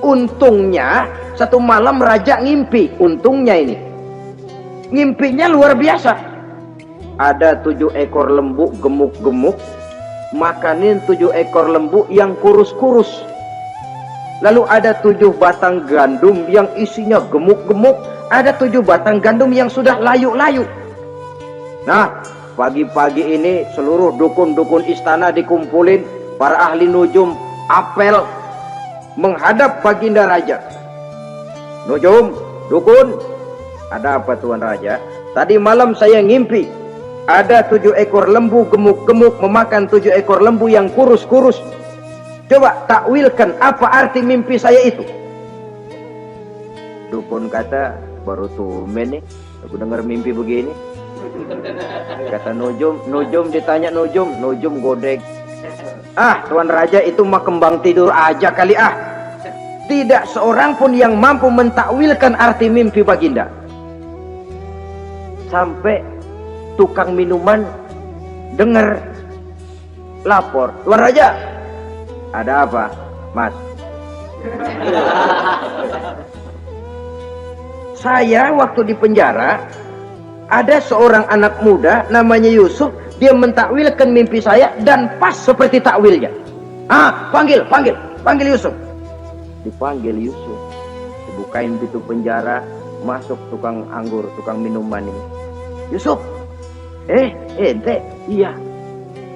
Untungnya satu malam raja ngimpi. Untungnya ini ngimpinya luar biasa. Ada 7 ekor lembu gemuk-gemuk makanin 7 ekor lembu yang kurus-kurus. Lalu ada 7 batang gandum yang isinya gemuk-gemuk. Ada 7 batang gandum yang sudah layu-layu. Nah, pagi-pagi ini seluruh dukun-dukun istana dikumpulin. Para ahli nujum apel menghadap baginda raja. Nujum, dukun, ada apa tuan raja? Tadi malam saya ngimpi. Ada 7 ekor lembu gemuk-gemuk memakan 7 ekor lembu yang kurus-kurus. Coba takwilkan apa arti mimpi saya itu. Dukun kata, baru tumen nih aku dengar mimpi begini. Kata Nujum ditanya Nujum godek. Ah, tuan raja itu mah kembang tidur aja kali ah. Tidak seorang pun yang mampu mentakwilkan arti mimpi baginda. Sampai tukang minuman dengar lapor, tuan raja, ada apa, mas? Saya waktu di penjara ada seorang anak muda namanya Yusuf. Dia mentakwilkan mimpi saya dan pas seperti takwilnya. Ah, panggil Yusuf. Dipanggil Yusuf, dibukain pintu penjara, masuk tukang anggur, tukang minuman ini. Yusuf, ente, iya.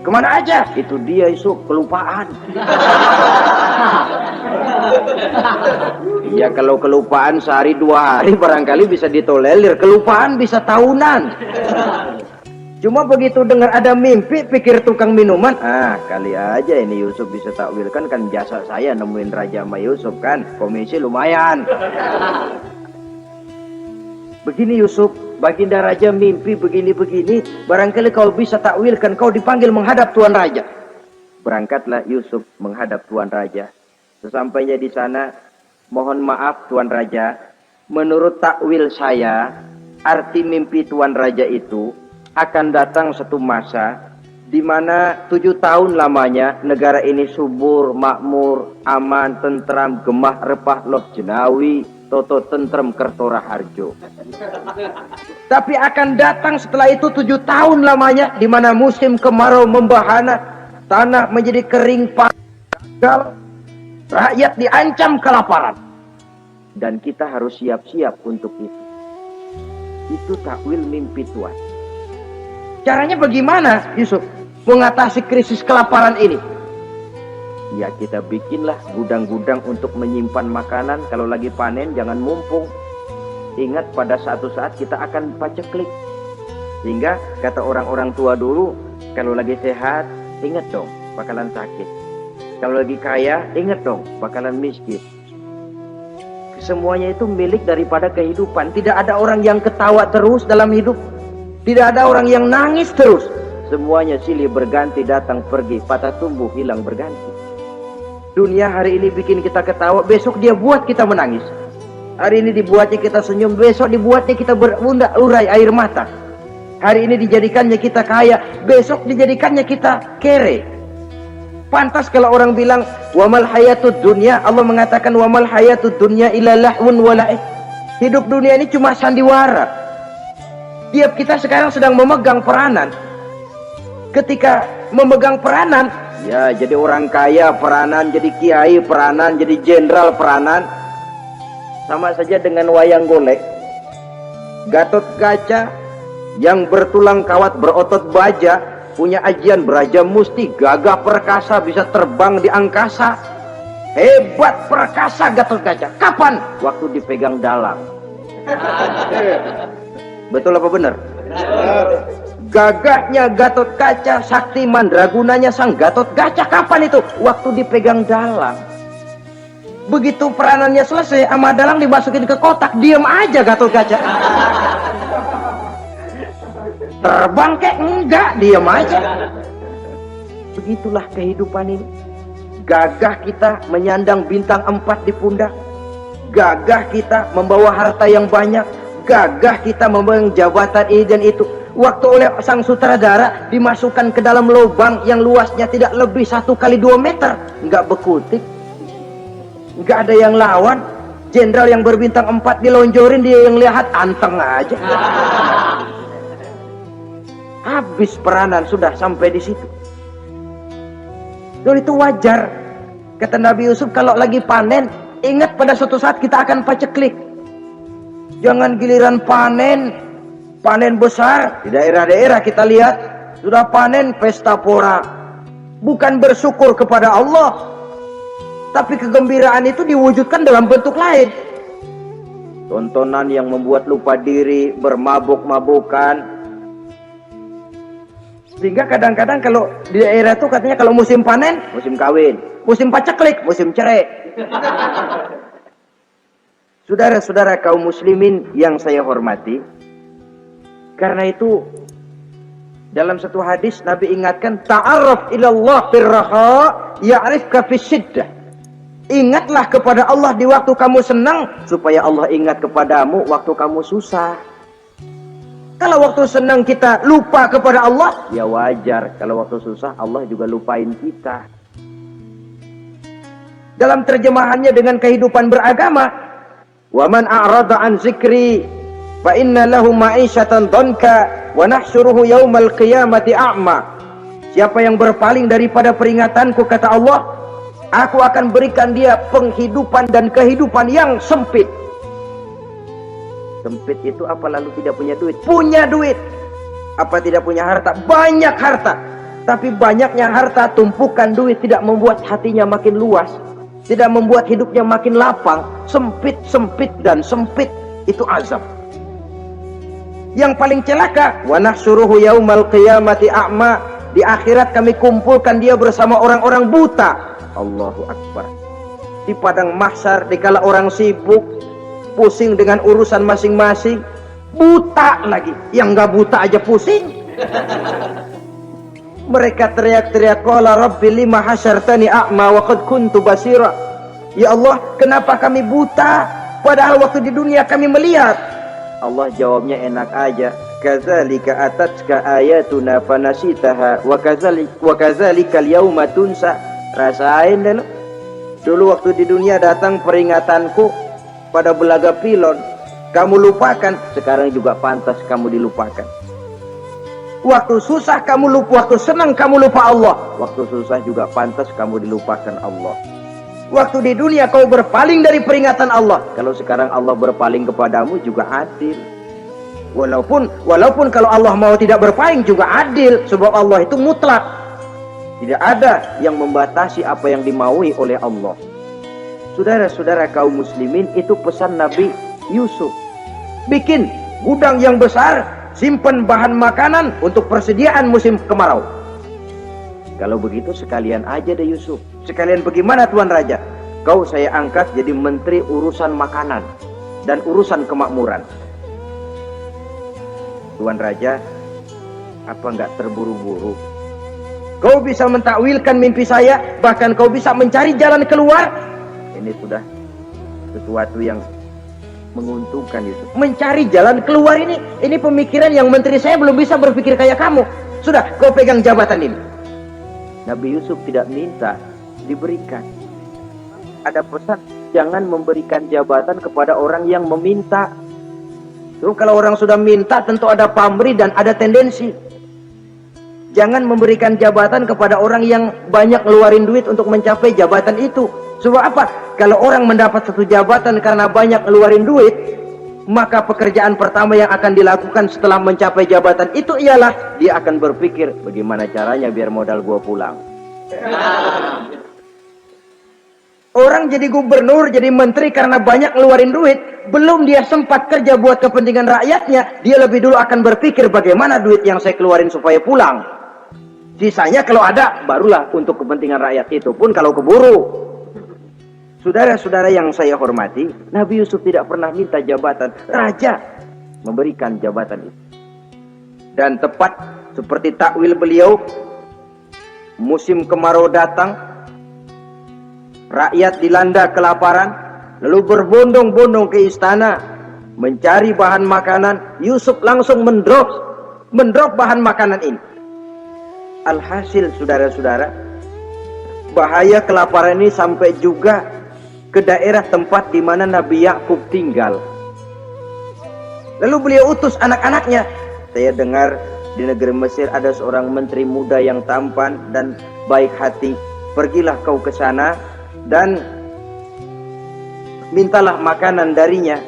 Kemana aja? Itu dia Yusuf, kelupaan. Ya kalau kelupaan sehari 2 hari barangkali bisa ditolerir. Kelupaan bisa tahunan. Cuma begitu dengar ada mimpi, pikir tukang minuman. Ah, kali aja ini Yusuf bisa takwilkan, kan jasa saya nemuin Raja sama Yusuf kan. Komisi lumayan. Begini Yusuf, baginda raja mimpi begini-begini. Barangkali kau bisa takwilkan, kau dipanggil menghadap tuan raja. Berangkatlah Yusuf menghadap tuan raja. Sesampainya di sana, mohon maaf tuan raja. Menurut takwil saya, arti mimpi tuan raja itu akan datang satu masa di mana 7 tahun lamanya negara ini subur, makmur, aman, tentram, gemah, repah, lop jenawi, toto tentrem, kertora harjo. Tapi akan datang setelah itu 7 tahun lamanya di mana musim kemarau membahana, tanah menjadi kering gagal, rakyat diancam kelaparan. Dan kita harus siap-siap untuk itu. Itu takwil mimpi Tuhan. Caranya bagaimana Yusuf mengatasi krisis kelaparan ini? Ya kita bikinlah gudang-gudang untuk menyimpan makanan. Kalau lagi panen jangan mumpung. Ingat pada suatu saat kita akan paceklik. Sehingga kata orang-orang tua dulu, kalau lagi sehat ingat dong bakalan sakit. Kalau lagi kaya ingat dong bakalan miskin. Semuanya itu milik daripada kehidupan. Tidak ada orang yang ketawa terus dalam hidup. Tidak ada orang yang nangis terus. Semuanya silih berganti, datang pergi, patah tumbuh hilang berganti. Dunia hari ini bikin kita ketawa, besok dia buat kita menangis. Hari ini dibuatnya kita senyum, besok dibuatnya kita berbundak urai air mata. Hari ini dijadikannya kita kaya, besok dijadikannya kita kere. Pantas kalau orang bilang wamal hayatud dunya, Allah mengatakan wamal hayatud dunya illa lahwun wa la'ib. Hidup dunia ini cuma sandiwara. Tiap kita sekarang sedang memegang peranan. Ketika memegang peranan, ya jadi orang kaya peranan, jadi kiai peranan, jadi jenderal peranan. Sama saja dengan wayang golek. Gatot Kaca yang bertulang kawat berotot baja, punya ajian beraja musti, gagah perkasa, bisa terbang di angkasa. Hebat perkasa Gatot Kaca. Kapan? Waktu dipegang dalang. Betul apa benar? Gagahnya Gatot Kaca, sakti mandragunanya sang Gatot Kaca. Kapan itu? Waktu dipegang dalang. Begitu peranannya selesai, sama dalang dimasukin ke kotak, diam aja Gatot Kaca. Terbang kek enggak, diam aja. Begitulah kehidupan ini. Gagah kita menyandang bintang 4 di pundak. Gagah kita membawa harta yang banyak. Gagah kita membawa jabatan ini dan itu. Waktu oleh sang sutradara dimasukkan ke dalam lubang yang luasnya tidak lebih 1 kali 2 meter. Nggak bekutik. Nggak ada yang lawan. Jenderal yang berbintang 4 dilonjorin, dia yang lihat anteng aja. Habis peranan sudah sampai di situ. Dan itu wajar. Kata Nabi Yusuf, kalau lagi panen, ingat pada suatu saat kita akan paceklik. Jangan giliran panen besar. Di daerah-daerah kita lihat, sudah panen pesta pora. Bukan bersyukur kepada Allah. Tapi kegembiraan itu diwujudkan dalam bentuk lain. Tontonan yang membuat lupa diri, bermabuk-mabukan. Sehingga kadang-kadang kalau di daerah itu katanya kalau musim panen, musim kawin. Musim paceklik, musim cerai. Saudara-saudara kaum muslimin yang saya hormati. Karena itu, dalam satu hadis Nabi ingatkan, ta'arraf ilallah firraha ya'rifka fisyiddah. Ingatlah kepada Allah di waktu kamu senang, supaya Allah ingat kepadamu waktu kamu susah. Kalau waktu senang kita lupa kepada Allah, ya wajar. Kalau waktu susah Allah juga lupain kita. Dalam terjemahannya dengan kehidupan beragama, wa man a'rada an zikri fa inna lahu ma'isyatan dhanka wa nahsyuruhu yaumal qiyamati a'ma. Siapa yang berpaling daripada peringatanku, kata Allah, aku akan berikan dia penghidupan dan kehidupan yang sempit. Sempit itu apa, lalu tidak punya duit? Punya duit. Apa tidak punya harta? Banyak harta. Tapi banyaknya harta, tumpukan duit tidak membuat hatinya makin luas. Tidak membuat hidupnya makin lapang. Sempit, sempit, dan sempit. Itu azab. Yang paling celaka, wa nahsyuruhu yaumal qiyamati a'ma. Di akhirat kami kumpulkan dia bersama orang-orang buta. Allahu Akbar. Di padang mahsyar, dikala orang sibuk, pusing dengan urusan masing-masing, buta lagi. Yang nggak buta aja pusing. Mereka teriak-teriak, qala rabbi lima hasyartani a'ma wa qad kuntu basira. Ya Allah, kenapa kami buta padahal waktu di dunia kami melihat? Allah jawabnya enak aja, kadzalika atatka ayatuna fanasitaha wa kadzalika al-yauma tunsa. Rasain deh lo. Dulu waktu di dunia datang peringatanku pada belaga pilon, kamu lupakan. Sekarang juga pantas kamu dilupakan. Waktu susah kamu lupa, waktu senang kamu lupa Allah. Waktu susah juga pantas kamu dilupakan Allah. Waktu di dunia kau berpaling dari peringatan Allah, kalau sekarang Allah berpaling kepadamu juga adil. Walaupun kalau Allah mau tidak berpaling juga adil, sebab Allah itu mutlak. Tidak ada yang membatasi apa yang dimaui oleh Allah. Saudara-saudara kaum muslimin, itu pesan Nabi Yusuf. Bikin gudang yang besar, simpan bahan makanan untuk persediaan musim kemarau. Kalau begitu sekalian aja deh Yusuf. Sekalian bagaimana Tuan Raja? Kau saya angkat jadi menteri urusan makanan dan urusan kemakmuran. Tuan Raja, apa nggak terburu-buru? Kau bisa mentakwilkan mimpi saya, bahkan kau bisa mencari jalan keluar. Ini sudah sesuatu yang menguntungkan Yusuf. Mencari jalan keluar ini pemikiran yang menteri saya belum bisa berpikir kayak kamu. Sudah, kau pegang jabatan ini. Nabi Yusuf tidak minta, diberikan. Ada pesan, jangan memberikan jabatan kepada orang yang meminta. So, kalau orang sudah minta tentu ada pamrih dan ada tendensi. Jangan memberikan jabatan kepada orang yang banyak ngeluarin duit untuk mencapai jabatan itu. Sebab apa? Kalau orang mendapat satu jabatan karena banyak ngeluarin duit, maka pekerjaan pertama yang akan dilakukan setelah mencapai jabatan itu ialah dia akan berpikir, bagaimana caranya biar modal gua pulang. Orang jadi gubernur, jadi menteri karena banyak ngeluarin duit, belum dia sempat kerja buat kepentingan rakyatnya, dia lebih dulu akan berpikir bagaimana duit yang saya keluarin supaya pulang. Sisanya kalau ada, barulah untuk kepentingan rakyat, itu pun kalau keburu. Saudara-saudara yang saya hormati, Nabi Yusuf tidak pernah minta jabatan. Raja memberikan jabatan itu. Dan tepat seperti takwil beliau, musim kemarau datang, rakyat dilanda kelaparan, lalu berbondong-bondong ke istana mencari bahan makanan. Yusuf langsung mendrop bahan makanan ini. Alhasil saudara-saudara, bahaya kelaparan ini sampai juga ke daerah tempat di mana Nabi Yakub tinggal. Lalu beliau utus anak-anaknya. Saya dengar di negeri Mesir ada seorang menteri muda yang tampan dan baik hati. Pergilah kau ke sana dan mintalah makanan darinya.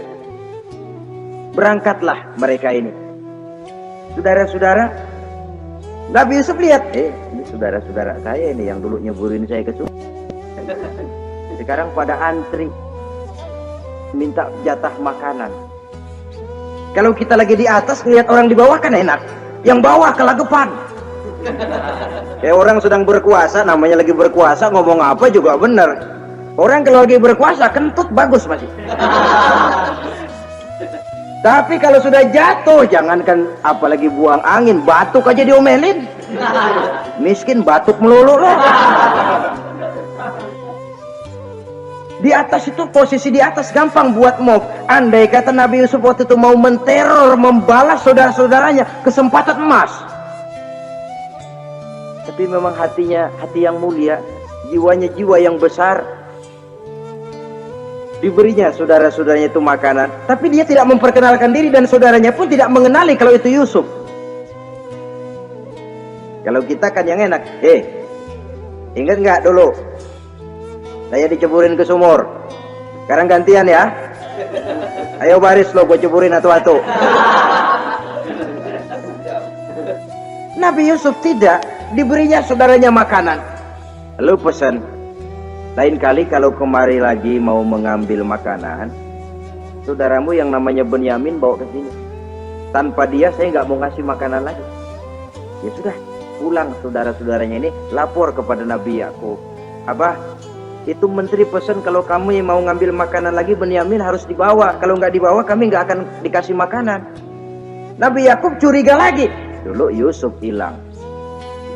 Berangkatlah mereka ini. Saudara-saudara, Nabi Yusuf lihat, ini saudara-saudara saya ini yang dulu nyeburin saya ke sungai. Sekarang pada antri minta jatah makanan. Kalau kita lagi di atas ngelihat orang di bawah kan enak, yang bawah kelagapan. Kayak orang sedang berkuasa, namanya lagi berkuasa, ngomong apa juga benar. Orang kalau lagi berkuasa kentut bagus masih. Tapi kalau sudah jatuh, jangankan apalagi buang angin, batuk aja diomelin. Miskin batuk melulu lah. Di atas itu, posisi di atas gampang buat mob. Andai kata Nabi Yusuf waktu itu mau menteror, membalas saudara-saudaranya, kesempatan emas. Tapi memang hatinya hati yang mulia, jiwanya jiwa yang besar. Diberinya saudara-saudaranya itu makanan, tapi dia tidak memperkenalkan diri dan saudaranya pun tidak mengenali kalau itu Yusuf. Kalau kita kan yang enak, ingat nggak dulu saya diceburin ke sumur, sekarang gantian ya, ayo baris lo, gue ceburin atu-atu. Nabi Yusuf tidak, diberinya saudaranya makanan. Lalu pesan, lain kali kalau kemari lagi mau mengambil makanan, saudaramu yang namanya Benyamin bawa ke sini. Tanpa dia saya nggak mau ngasih makanan lagi. Ya sudah, pulang saudara-saudaranya ini lapor kepada Nabi Yakub. Abah, itu menteri pesan kalau kamu yang mau ngambil makanan lagi, Benyamin harus dibawa. Kalau nggak dibawa kami nggak akan dikasih makanan. Nabi Yakub curiga lagi. Dulu Yusuf hilang.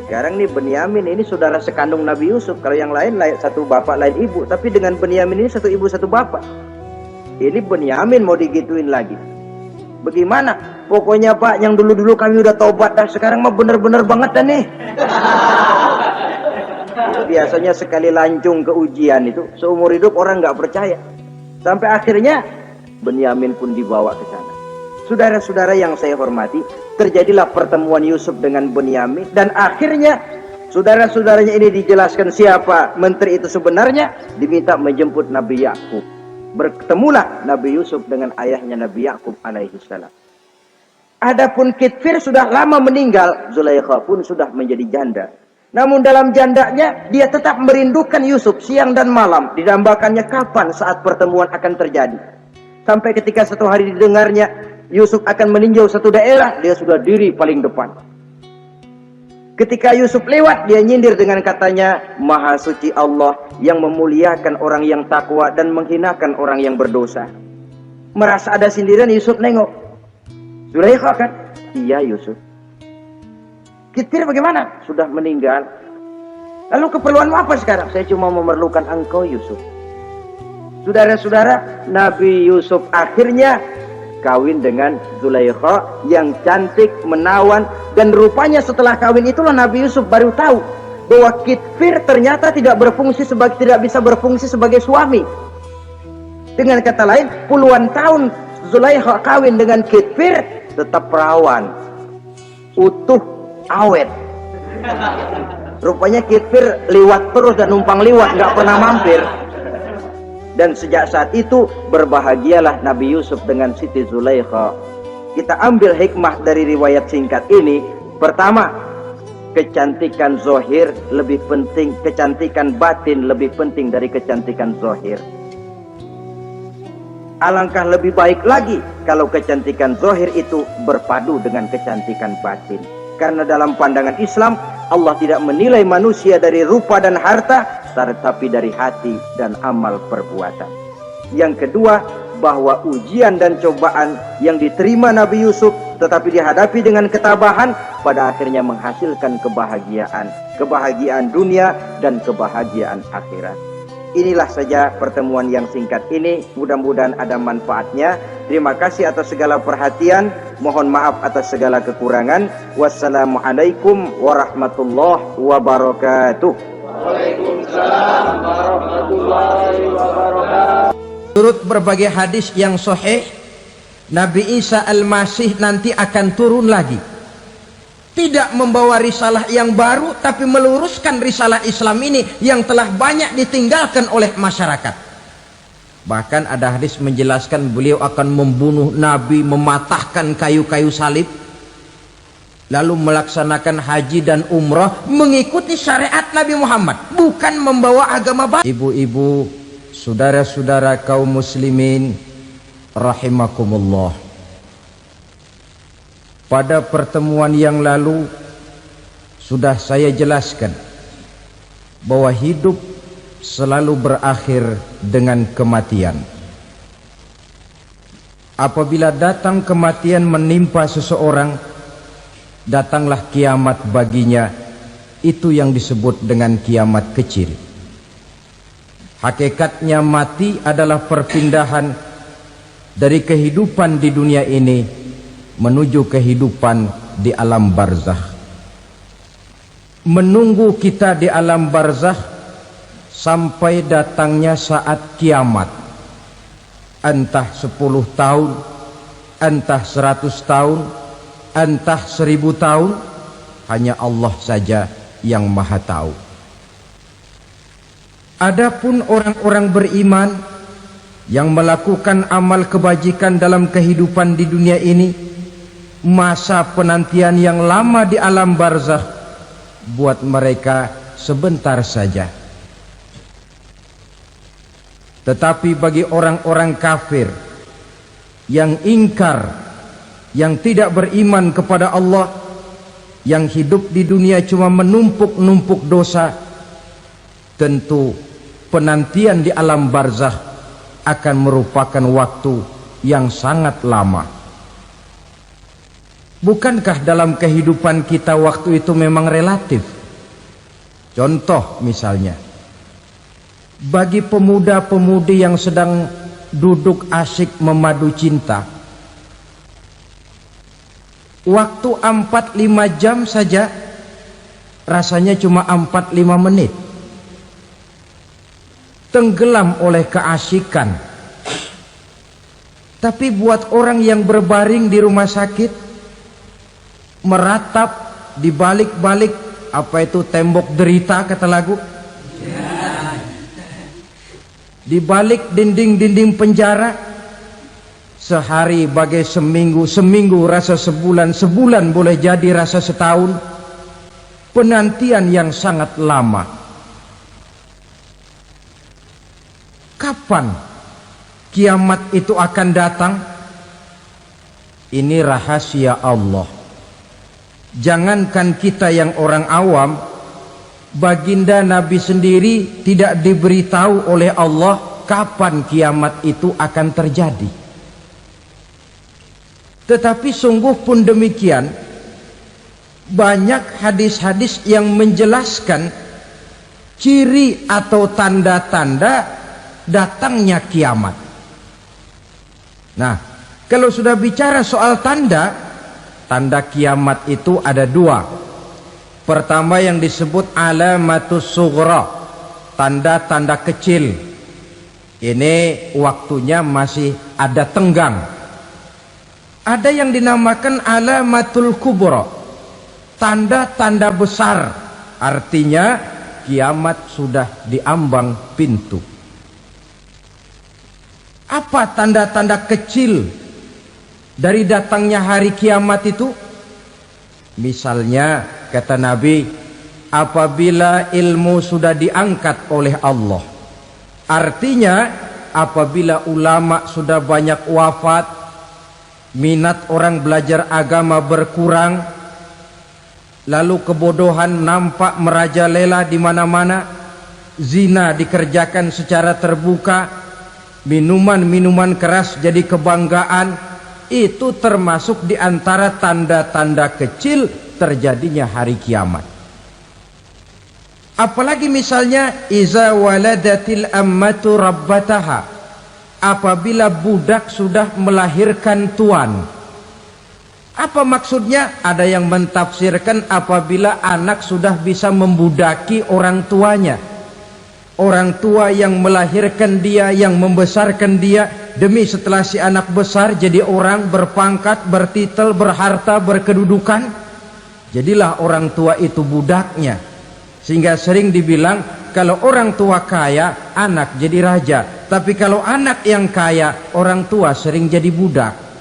Sekarang nih Benyamin ini saudara sekandung Nabi Yusuf. Kalau yang lain satu bapak lain ibu, tapi dengan Benyamin ini satu ibu satu bapak. Ini Benyamin mau digituin lagi. Bagaimana? Pokoknya Pak, yang dulu-dulu kami udah taubat dah, sekarang mah bener-bener banget dah nih. Biasanya sekali lancung ke ujian itu seumur hidup orang nggak percaya. Sampai akhirnya Benyamin pun dibawa ke sana. Saudara-saudara yang saya hormati, terjadilah pertemuan Yusuf dengan Benyamin dan akhirnya saudara-saudaranya ini dijelaskan siapa menteri itu sebenarnya, diminta menjemput Nabi Yakub. Bertemulah Nabi Yusuf dengan ayahnya Nabi Yakub alaihi salam. Adapun Kitfir sudah lama meninggal, Zulaikha pun sudah menjadi janda. Namun dalam jandanya dia tetap merindukan Yusuf siang dan malam. Didambakannya kapan saat pertemuan akan terjadi. Sampai ketika satu hari didengarnya Yusuf akan meninjau satu daerah, dia sudah diri paling depan. Ketika Yusuf lewat, dia nyindir dengan katanya, Maha suci Allah yang memuliakan orang yang takwa dan menghinakan orang yang berdosa. Merasa ada sindiran, Yusuf nengok. Zulaikha kan? Iya Yusuf. Kitfir bagaimana? Sudah meninggal. Lalu keperluanmu apa sekarang? Saya cuma memerlukan engkau Yusuf. Saudara-saudara, Nabi Yusuf akhirnya kawin dengan Zulaikha yang cantik, menawan. Dan rupanya setelah kawin itulah Nabi Yusuf baru tahu bahwa Kitfir ternyata tidak bisa berfungsi sebagai suami. Dengan kata lain, puluhan tahun Zulaikha kawin dengan Kitfir tetap perawan, utuh, awet. Rupanya Kitfir liwat terus dan numpang liwat, nggak pernah mampir. Dan sejak saat itu berbahagialah Nabi Yusuf dengan Siti Zulaikha. Kita ambil hikmah dari riwayat singkat ini. Pertama, kecantikan zohir lebih penting, kecantikan batin lebih penting dari kecantikan zohir. Alangkah lebih baik lagi kalau kecantikan zohir itu berpadu dengan kecantikan batin. Karena dalam pandangan Islam, Allah tidak menilai manusia dari rupa dan harta, tetapi dari hati dan amal perbuatan. Yang kedua, bahwa ujian dan cobaan yang diterima Nabi Yusuf tetapi dihadapi dengan ketabahan pada akhirnya menghasilkan kebahagiaan dunia dan kebahagiaan akhirat. Inilah saja pertemuan yang singkat ini, mudah-mudahan ada manfaatnya. Terima kasih atas segala perhatian, mohon maaf atas segala kekurangan. Wassalamualaikum warahmatullahi wabarakatuh. Waalaikumsalam warahmatullahi wabarakatuh. Menurut berbagai hadis yang sahih, Nabi Isa Al-Masih nanti akan turun lagi. Tidak membawa risalah yang baru, tapi meluruskan risalah Islam ini yang telah banyak ditinggalkan oleh masyarakat. Bahkan ada hadis menjelaskan beliau akan membunuh Nabi, mematahkan kayu-kayu salib, lalu melaksanakan haji dan umrah mengikuti syariat Nabi Muhammad, bukan membawa agama baru. Ibu-ibu, saudara-saudara kaum muslimin rahimakumullah, pada pertemuan yang lalu sudah saya jelaskan bahwa hidup selalu berakhir dengan kematian. Apabila datang kematian menimpa seseorang, datanglah kiamat baginya. Itu yang disebut dengan kiamat kecil. Hakikatnya mati adalah perpindahan dari kehidupan di dunia ini menuju kehidupan di alam barzakh. Menunggu kita di alam barzakh sampai datangnya saat kiamat. Entah 10 tahun, entah 100 tahun, entah 1000 tahun, hanya Allah saja yang maha tahu. Adapun orang-orang beriman yang melakukan amal kebajikan dalam kehidupan di dunia ini, masa penantian yang lama di alam barzakh buat mereka sebentar saja. Tetapi bagi orang-orang kafir yang ingkar, yang tidak beriman kepada Allah, yang hidup di dunia cuma menumpuk-numpuk dosa, tentu penantian di alam barzakh akan merupakan waktu yang sangat lama. Bukankah dalam kehidupan kita waktu itu memang relatif? Contoh misalnya, bagi pemuda-pemudi yang sedang duduk asyik memadu cinta, waktu 4-5 jam saja rasanya cuma 4-5 menit. Tenggelam oleh keasikan. Tapi buat orang yang berbaring di rumah sakit, meratap di balik-balik apa itu tembok derita kata lagu, di balik dinding-dinding penjara, sehari bagai seminggu, seminggu rasa sebulan, sebulan boleh jadi rasa setahun. Penantian yang sangat lama. Kapan kiamat itu akan datang? Ini rahasia Allah. Jangankan kita yang orang awam, baginda Nabi sendiri tidak diberitahu oleh Allah kapan kiamat itu akan terjadi. Tetapi sungguh pun demikian, banyak hadis-hadis yang menjelaskan ciri atau tanda-tanda datangnya kiamat. Nah, kalau sudah bicara soal tanda kiamat itu ada 2. Pertama yang disebut alamatus sughra, tanda-tanda kecil. Ini waktunya masih ada tenggang. Ada yang dinamakan alamatul kubra, tanda-tanda besar. Artinya kiamat sudah diambang pintu. Apa tanda-tanda kecil dari datangnya hari kiamat itu? Misalnya kata Nabi, apabila ilmu sudah diangkat oleh Allah, artinya apabila ulama sudah banyak wafat, minat orang belajar agama berkurang, lalu kebodohan nampak merajalela di mana-mana, zina dikerjakan secara terbuka, minuman-minuman keras jadi kebanggaan, itu termasuk di antara tanda-tanda kecil terjadinya hari kiamat. Apalagi misalnya iza waladatil ammatu rabbataha, apabila budak sudah melahirkan tuan. Apa maksudnya? Ada yang mentafsirkan apabila anak sudah bisa membudaki orang tuanya. Orang tua yang melahirkan dia, yang membesarkan dia, demi setelah si anak besar jadi orang berpangkat, bertitel, berharta, berkedudukan, jadilah orang tua itu budaknya. Sehingga sering dibilang kalau orang tua kaya, anak jadi raja. Tapi kalau anak yang kaya, orang tua sering jadi budak.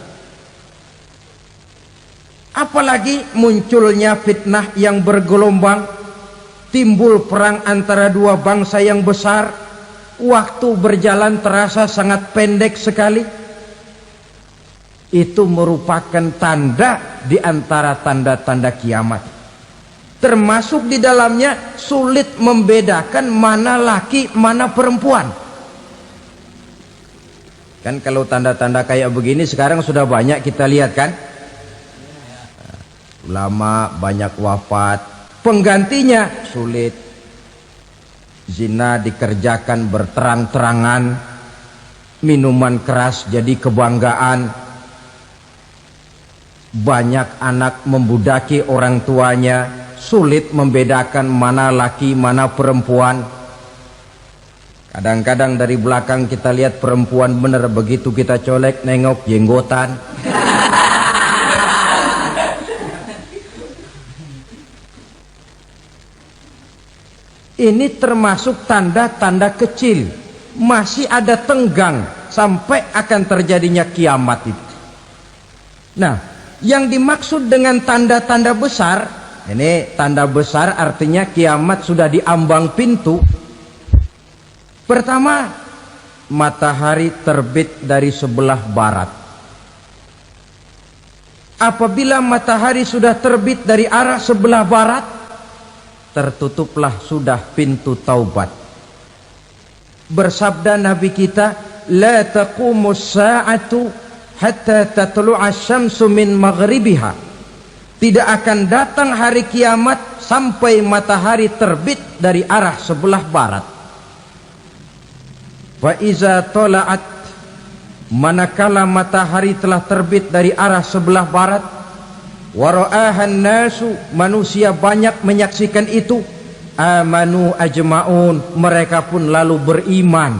Apalagi munculnya fitnah yang bergelombang, timbul perang antara dua bangsa yang besar, waktu berjalan terasa sangat pendek sekali. Itu merupakan tanda di antara tanda-tanda kiamat. Termasuk di dalamnya sulit membedakan mana laki, mana perempuan. Kan kalau tanda-tanda kayak begini sekarang sudah banyak kita lihat kan. Ulama banyak wafat, penggantinya sulit. Zina dikerjakan berterang-terangan, minuman keras jadi kebanggaan, banyak anak membudaki orang tuanya, sulit membedakan mana laki mana perempuan. Kadang-kadang dari belakang kita lihat perempuan bener, begitu kita colek nengok jenggotan. Ini termasuk tanda-tanda kecil, masih ada tenggang sampai akan terjadinya kiamat itu. Nah, yang dimaksud dengan tanda-tanda besar, ini tanda besar artinya kiamat sudah di ambang pintu. Pertama, matahari terbit dari sebelah barat. Apabila matahari sudah terbit dari arah sebelah barat, tertutuplah sudah pintu taubat. Bersabda Nabi kita, la taqumus sa'atu hatta tatlu'a syamsu min maghribiha. Tidak akan datang hari kiamat sampai matahari terbit dari arah sebelah barat. Wa iza tala'at, manakala matahari telah terbit dari arah sebelah barat, wara'ahan nasu, manusia banyak menyaksikan itu, amanu ajma'un, mereka pun lalu beriman.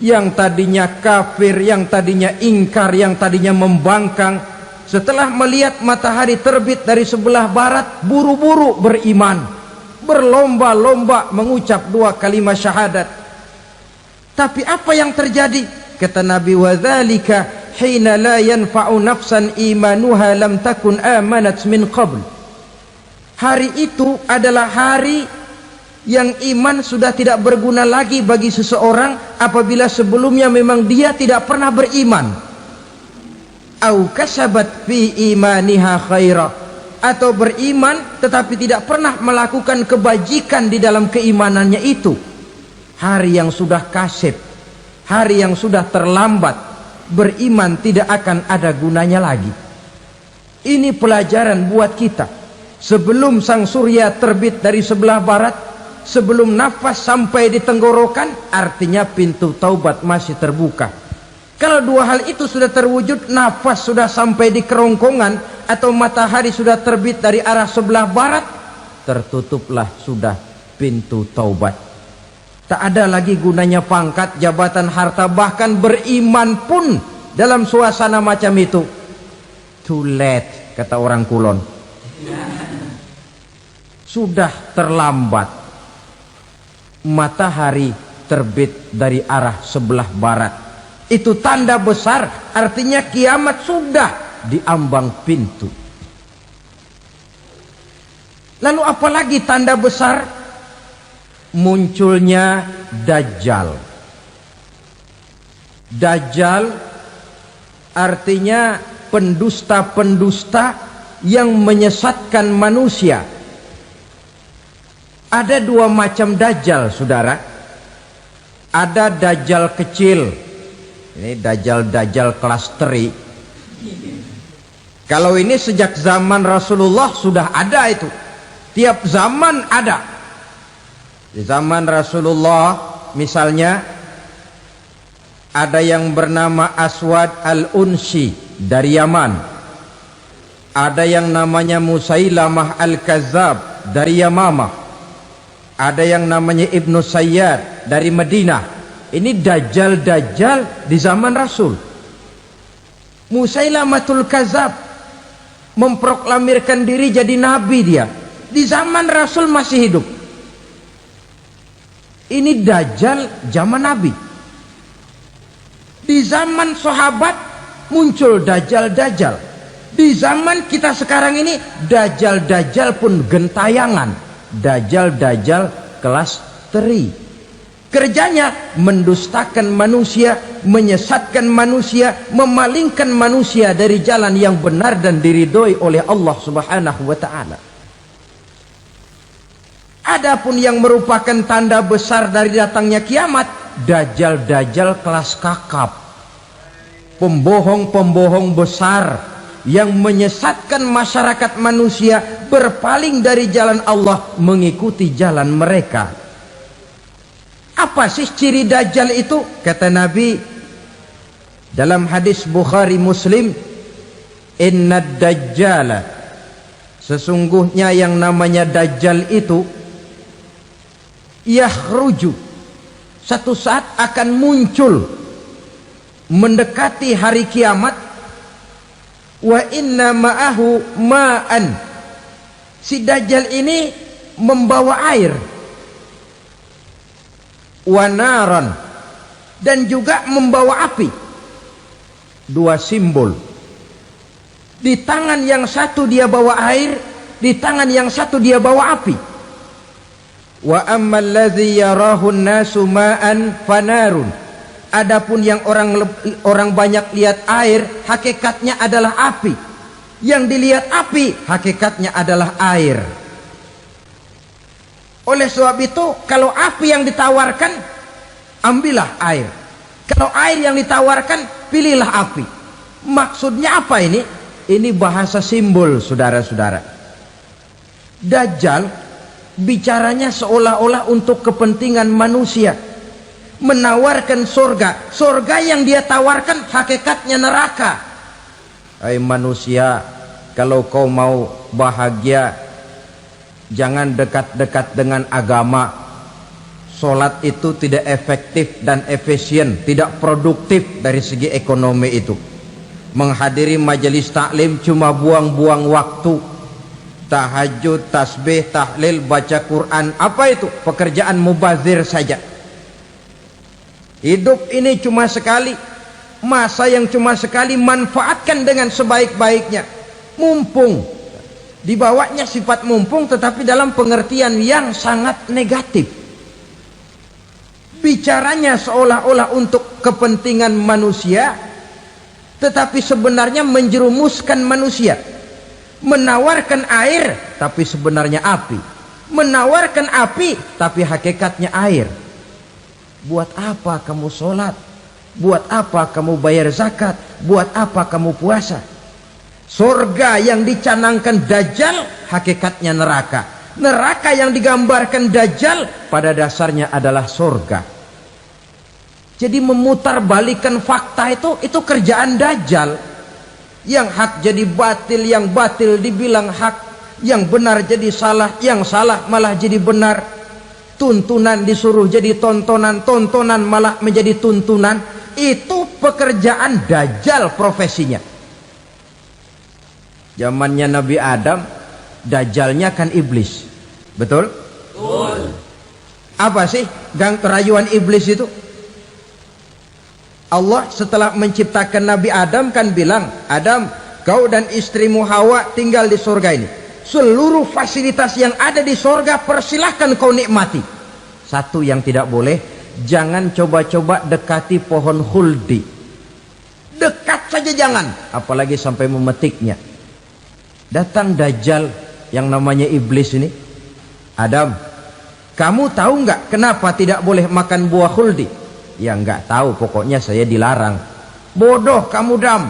Yang tadinya kafir, yang tadinya ingkar, yang tadinya membangkang, setelah melihat matahari terbit dari sebelah barat, buru-buru beriman, berlomba-lomba mengucap dua kalimat syahadat. Tapi apa yang terjadi? Kata Nabi, wadzalika hina la yanfa'u nafsan imanuha lam takun amanat min qabl. Hari itu adalah hari yang iman sudah tidak berguna lagi bagi seseorang apabila sebelumnya memang dia tidak pernah beriman. Au kasabat fi imaniha khaira, atau beriman tetapi tidak pernah melakukan kebajikan di dalam keimanannya itu. Hari yang sudah kasib, hari yang sudah terlambat, beriman tidak akan ada gunanya lagi. Ini pelajaran buat kita. Sebelum sang surya terbit dari sebelah barat, sebelum nafas sampai di tenggorokan, artinya pintu taubat masih terbuka. Kalau dua hal itu sudah terwujud, nafas sudah sampai di kerongkongan atau matahari sudah terbit dari arah sebelah barat, tertutuplah sudah pintu taubat. Tak ada lagi gunanya pangkat, jabatan, harta, bahkan beriman pun dalam suasana macam itu. Too late, kata orang Kulon. Sudah terlambat. Matahari terbit dari arah sebelah barat. Itu tanda besar, artinya kiamat sudah di ambang pintu. Lalu apalagi tanda besar? Munculnya Dajjal. Dajjal artinya pendusta-pendusta yang menyesatkan manusia. Ada dua macam Dajjal, saudara. Ada Dajjal kecil, Ini dajjal-dajjal kelas teri. Kalau ini sejak zaman Rasulullah sudah ada itu. Tiap zaman ada. Di zaman Rasulullah misalnya ada yang bernama Aswad al-Unsi dari Yaman. Ada yang namanya Musailamah al-Kazzab dari Yamamah. Ada yang namanya Ibnu Sayyad dari Madinah. Ini dajjal-dajjal di zaman Rasul. Musailamatul Kazzab memproklamirkan diri jadi nabi dia. Di zaman Rasul masih hidup. Ini dajjal zaman Nabi. Di zaman sahabat muncul dajjal-dajjal. Di zaman kita sekarang ini dajjal-dajjal pun gentayangan. Dajjal-dajjal kelas teri. Kerjanya mendustakan manusia, menyesatkan manusia, memalingkan manusia dari jalan yang benar dan diridhoi oleh Allah Subhanahu wa taala. Adapun yang merupakan tanda besar dari datangnya kiamat, dajjal-dajjal kelas kakap. Pembohong-pembohong besar yang menyesatkan masyarakat manusia berpaling dari jalan Allah mengikuti jalan mereka. Apa sih ciri dajjal itu? Kata Nabi dalam hadis Bukhari Muslim, "Inna dajjala", sesungguhnya yang namanya dajjal itu yakhruju, satu saat akan muncul mendekati hari kiamat. Wa inna ma'ahu ma'an, si dajjal ini membawa air. Wa naran, dan juga membawa api. Dua simbol. Di tangan yang satu dia bawa air, di tangan yang satu dia bawa api. Wa ammal ladzi yarahu an-nasu ma'an fanarun, adapun yang orang banyak lihat air, hakikatnya adalah api. Yang dilihat api, hakikatnya adalah air. Oleh sebab itu, kalau api yang ditawarkan, ambillah air. Kalau air yang ditawarkan, pilihlah api. Maksudnya apa ini? Ini bahasa simbol, saudara-saudara. Dajjal bicaranya seolah-olah untuk kepentingan manusia. Menawarkan surga. Surga yang dia tawarkan, hakikatnya neraka. Hai manusia, kalau kau mau bahagia, jangan dekat-dekat dengan agama. Sholat itu tidak efektif dan efisien, tidak produktif dari segi ekonomi itu. Menghadiri majelis taklim cuma buang-buang waktu. Tahajud, tasbih, tahlil, baca Quran, apa itu? Pekerjaan mubazir saja. Hidup ini cuma sekali, masa yang cuma sekali, manfaatkan dengan sebaik-baiknya. Mumpung. Dibawanya sifat mumpung, tetapi dalam pengertian yang sangat negatif. Bicaranya seolah-olah untuk kepentingan manusia, tetapi sebenarnya menjerumuskan manusia. Menawarkan air, tapi sebenarnya api. Menawarkan api, tapi hakikatnya air. Buat apa kamu sholat? Buat apa kamu bayar zakat? Buat apa kamu puasa? Surga yang dicanangkan dajjal, hakikatnya neraka. Neraka yang digambarkan dajjal, pada dasarnya adalah surga. Jadi memutarbalikan fakta itu kerjaan dajjal. Yang hak jadi batil, yang batil dibilang hak, yang benar jadi salah, yang salah malah jadi benar. Tuntunan disuruh jadi tontonan, tontonan malah menjadi tuntunan. Itu pekerjaan dajjal profesinya. Zamannya Nabi Adam, dajjalnya kan iblis. Betul? Betul. Apa sih rayuan iblis itu? Allah setelah menciptakan Nabi Adam kan bilang, Adam, kau dan istrimu Hawa tinggal di surga ini. Seluruh fasilitas yang ada di surga persilahkan kau nikmati. Satu yang tidak boleh, jangan coba-coba dekati pohon khuldi. Dekat saja jangan, apalagi sampai memetiknya. Datang dajjal yang namanya iblis ini. Adam, kamu tahu nggak kenapa tidak boleh makan buah khuldi? Ya nggak tahu, pokoknya saya dilarang. Bodoh kamu Dam.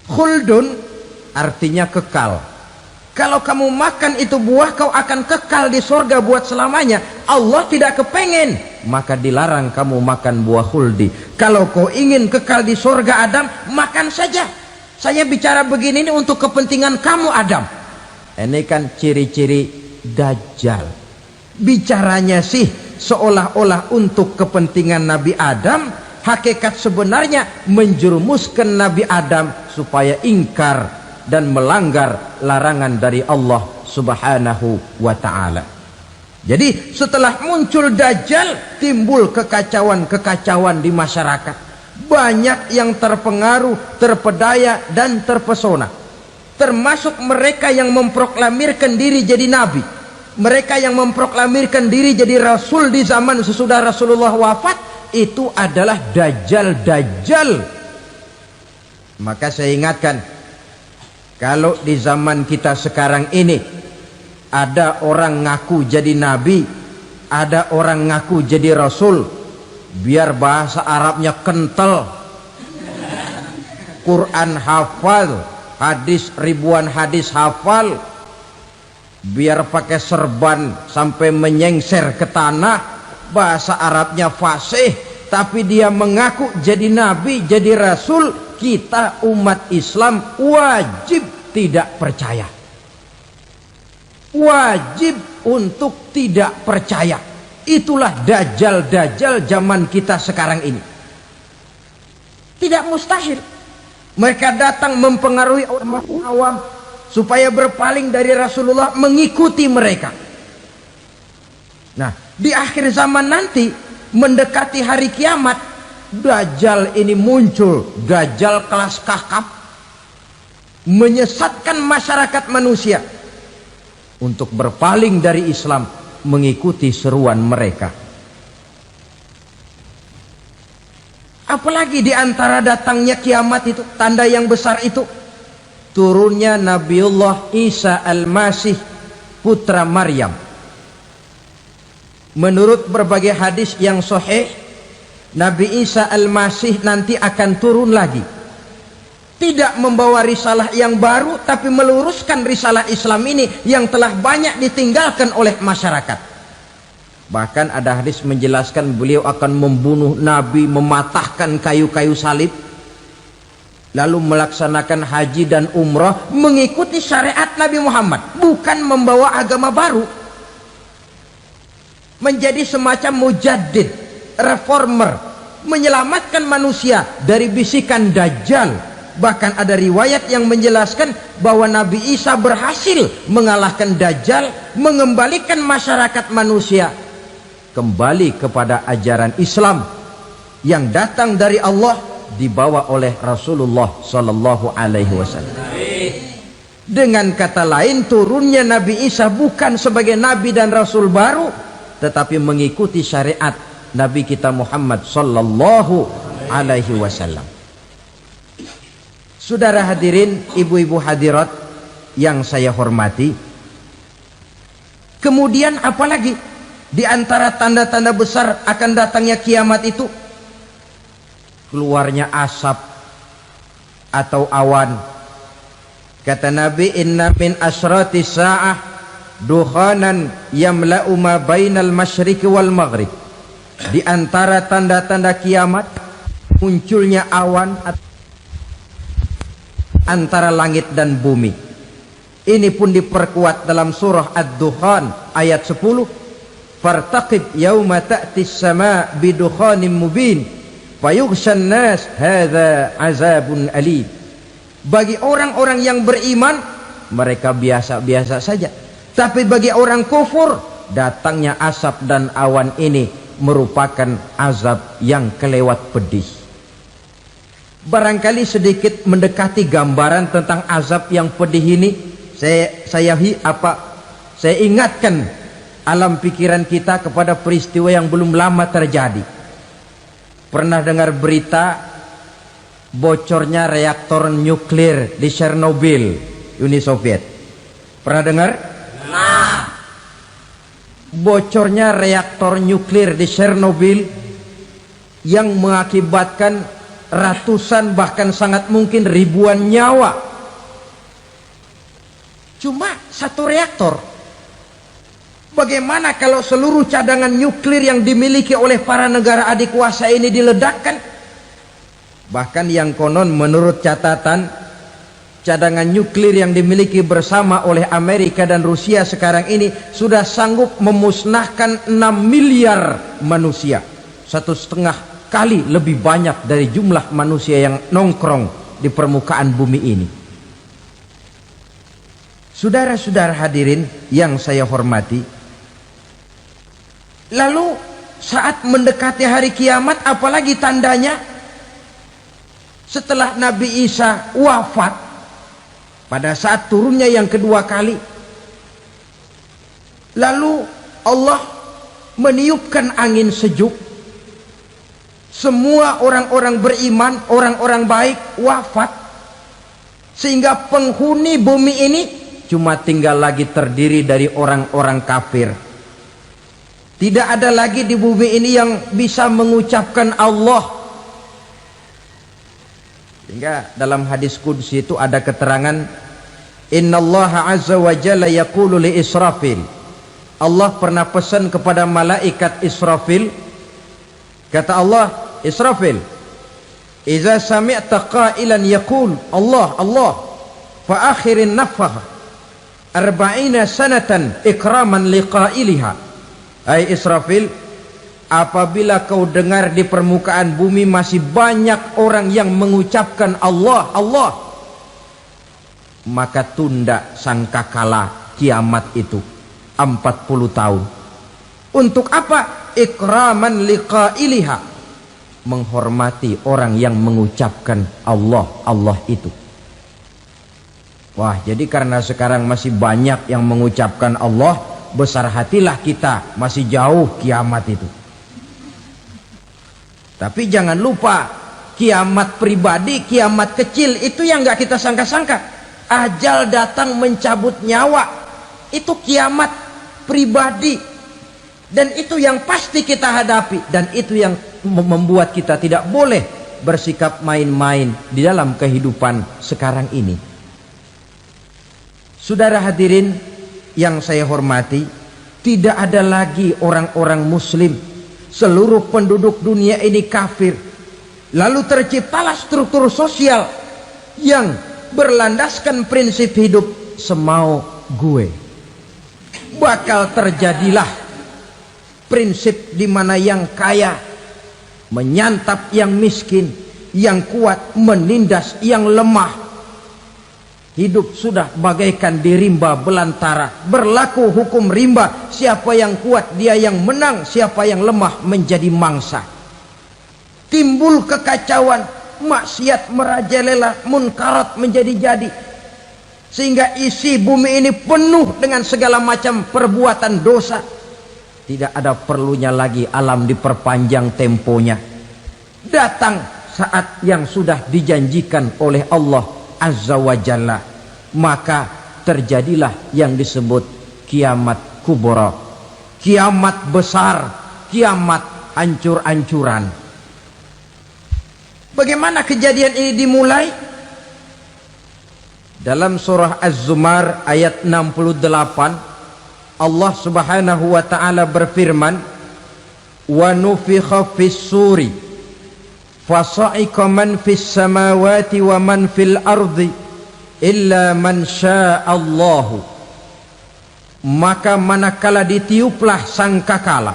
Khuldun artinya kekal. Kalau kamu makan itu buah, kau akan kekal di surga buat selamanya. Allah tidak kepengen, maka dilarang kamu makan buah khuldi. Kalau kau ingin kekal di surga Adam, makan saja. Saya bicara begini ini untuk kepentingan kamu Adam. Ini kan ciri-ciri Dajjal. Bicaranya sih seolah-olah untuk kepentingan Nabi Adam. Hakikat sebenarnya menjerumuskan Nabi Adam supaya ingkar dan melanggar larangan dari Allah Subhanahu wa ta'ala. Jadi setelah muncul Dajjal, timbul kekacauan-kekacauan di masyarakat. Banyak yang terpengaruh, terpedaya dan terpesona. Termasuk mereka yang memproklamirkan diri jadi nabi. Mereka yang memproklamirkan diri jadi rasul di zaman sesudah Rasulullah wafat, itu adalah Dajjal-Dajjal. Maka saya ingatkan, kalau di zaman kita sekarang ini ada orang ngaku jadi nabi, ada orang ngaku jadi rasul, biar bahasa Arabnya kental, Quran hafal, hadis ribuan hadis hafal, biar pakai serban sampai menyengser ke tanah, bahasa Arabnya fasih, tapi dia mengaku jadi nabi, jadi rasul. Kita umat Islam wajib tidak percaya, wajib untuk tidak percaya. Itulah Dajjal-Dajjal zaman kita sekarang ini. Tidak mustahil mereka datang mempengaruhi orang awam supaya berpaling dari Rasulullah, mengikuti mereka. Nah, di akhir zaman nanti, mendekati hari kiamat, Dajjal ini muncul, Dajjal kelas kakap, menyesatkan masyarakat manusia untuk berpaling dari Islam, mengikuti seruan mereka. Apalagi di antara datangnya kiamat itu, tanda yang besar itu, turunnya Nabiullah Isa Al-Masih, putra Maryam. Menurut berbagai hadis yang sahih, Nabi Isa Al-Masih nanti akan turun lagi. Tidak membawa risalah yang baru, tapi meluruskan risalah Islam ini yang telah banyak ditinggalkan oleh masyarakat. Bahkan ada hadis menjelaskan beliau akan membunuh Nabi, mematahkan kayu-kayu salib, lalu melaksanakan haji dan umrah mengikuti syariat Nabi Muhammad, bukan membawa agama baru. Menjadi semacam mujaddid, reformer, menyelamatkan manusia dari bisikan Dajjal. Bahkan ada riwayat yang menjelaskan bahwa Nabi Isa berhasil mengalahkan Dajjal, mengembalikan masyarakat manusia kembali kepada ajaran Islam yang datang dari Allah, dibawa oleh Rasulullah Sallallahu Alaihi Wasallam. Dengan kata lain, turunnya Nabi Isa bukan sebagai Nabi dan Rasul baru, tetapi mengikuti syariat Nabi kita Muhammad Sallallahu Alaihi Wasallam. Saudara hadirin, ibu-ibu hadirat yang saya hormati, kemudian apalagi di antara tanda-tanda besar akan datangnya kiamat itu? Keluarnya asap atau awan. Kata Nabi, inna min asyrati sa'ah dukhanan yamla'u ma bainal masyriqi wal maghrib. Di antara tanda-tanda kiamat, munculnya awan antara langit dan bumi. Ini pun diperkuat dalam surah Ad-Dukhan ayat 10. Fartaqib yauma ta'tis sama bidukhanim mubin fayughshan nas hadza azabun alim. Bagi orang-orang yang beriman, mereka biasa-biasa saja. Tapi bagi orang kufur, datangnya asap dan awan ini merupakan azab yang kelewat pedih. Barangkali sedikit mendekati gambaran tentang azab yang pedih ini, saya ingatkan alam pikiran kita kepada peristiwa yang belum lama terjadi. Pernah dengar berita bocornya reaktor nuklir di Chernobyl, Uni Soviet? Pernah dengar? Nah, bocornya reaktor nuklir di Chernobyl yang mengakibatkan ratusan bahkan sangat mungkin ribuan nyawa. Cuma satu reaktor. Bagaimana kalau seluruh cadangan nuklir yang dimiliki oleh para negara adik kuasa ini diledakkan? Bahkan yang konon menurut catatan, cadangan nuklir yang dimiliki bersama oleh Amerika dan Rusia sekarang ini sudah sanggup memusnahkan 6 miliar manusia. 1,5 kali lebih banyak dari jumlah manusia yang nongkrong di permukaan bumi ini. Saudara-saudara hadirin yang saya hormati, lalu saat mendekati hari kiamat, apalagi tandanya? Setelah Nabi Isa wafat, pada saat turunnya yang kedua kali, lalu Allah meniupkan angin sejuk. Semua orang-orang beriman, orang-orang baik wafat, sehingga penghuni bumi ini cuma tinggal lagi terdiri dari orang-orang kafir. Tidak ada lagi di bumi ini yang bisa mengucapkan Allah. Sehingga dalam hadis qudsi itu ada keterangan, innallaha azza wa jalla yaqulu li Israfil. Allah pernah pesan kepada malaikat Israfil, kata Allah, Israfil, idza sami'ta qailan yaqul Allah Allah fa akhirin nafkhah 40 sanatan ikraman liqailiha. Hai Israfil, apabila kau dengar di permukaan bumi masih banyak orang yang mengucapkan Allah Allah, maka tunda sangkakala kiamat itu 40 tahun. Untuk apa? Ikraman liqailiha, menghormati orang yang mengucapkan Allah Allah itu. Wah, jadi karena sekarang masih banyak yang mengucapkan Allah, besar hatilah kita, masih jauh kiamat itu. Tapi jangan lupa, kiamat pribadi, kiamat kecil itu yang gak kita sangka-sangka. Ajal datang mencabut nyawa, itu kiamat pribadi. Dan itu yang pasti kita hadapi. Dan itu yang membuat kita tidak boleh bersikap main-main di dalam kehidupan sekarang ini. Saudara hadirin yang saya hormati, tidak ada lagi orang-orang muslim. Seluruh penduduk dunia ini kafir. Lalu terciptalah struktur sosial yang berlandaskan prinsip hidup semau gue. Bakal terjadilah prinsip di mana yang kaya menyantap yang miskin, yang kuat menindas yang lemah. Hidup sudah bagaikan di rimba belantara, berlaku hukum rimba. Siapa yang kuat dia yang menang, siapa yang lemah menjadi mangsa. Timbul kekacauan, maksiat merajalela, munkarat menjadi-jadi, sehingga isi bumi ini penuh dengan segala macam perbuatan dosa. Tidak ada perlunya lagi alam diperpanjang temponya. Datang saat yang sudah dijanjikan oleh Allah Azza wa Jalla, maka terjadilah yang disebut kiamat kubra, kiamat besar, kiamat ancur-ancuran. Bagaimana kejadian ini dimulai? Dalam surah Az-Zumar ayat 68, Allah Subhanahu wa taala berfirman, wa nufikha fis suri fasa'iqa man fis samawati wa man fil ardi illa man sya'allahu. Maka manakala ditiuplah sangkakala,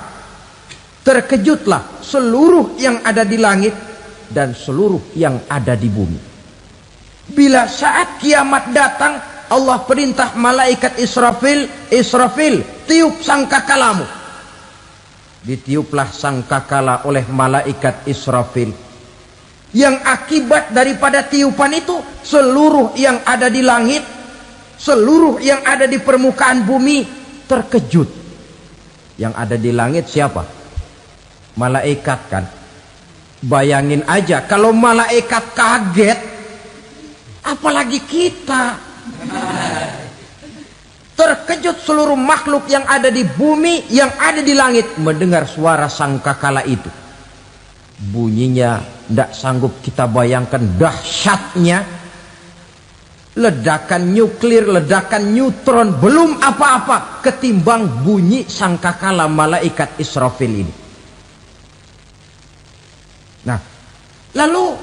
terkejutlah seluruh yang ada di langit dan seluruh yang ada di bumi. Bila saat kiamat datang, Allah perintah malaikat Israfil, Israfil, tiup sangkakalamu. Ditiuplah sangkakala oleh malaikat Israfil. Yang akibat daripada tiupan itu, seluruh yang ada di langit, seluruh yang ada di permukaan bumi terkejut. Yang ada di langit siapa? Malaikat kan. Bayangin aja kalau malaikat kaget, apalagi kita. Terkejut seluruh makhluk yang ada di bumi, yang ada di langit mendengar suara sangkakala itu. Bunyinya tidak sanggup kita bayangkan dahsyatnya. Ledakan nuklir, ledakan neutron, belum apa-apa ketimbang bunyi sangkakala malaikat Israfil ini. Nah, lalu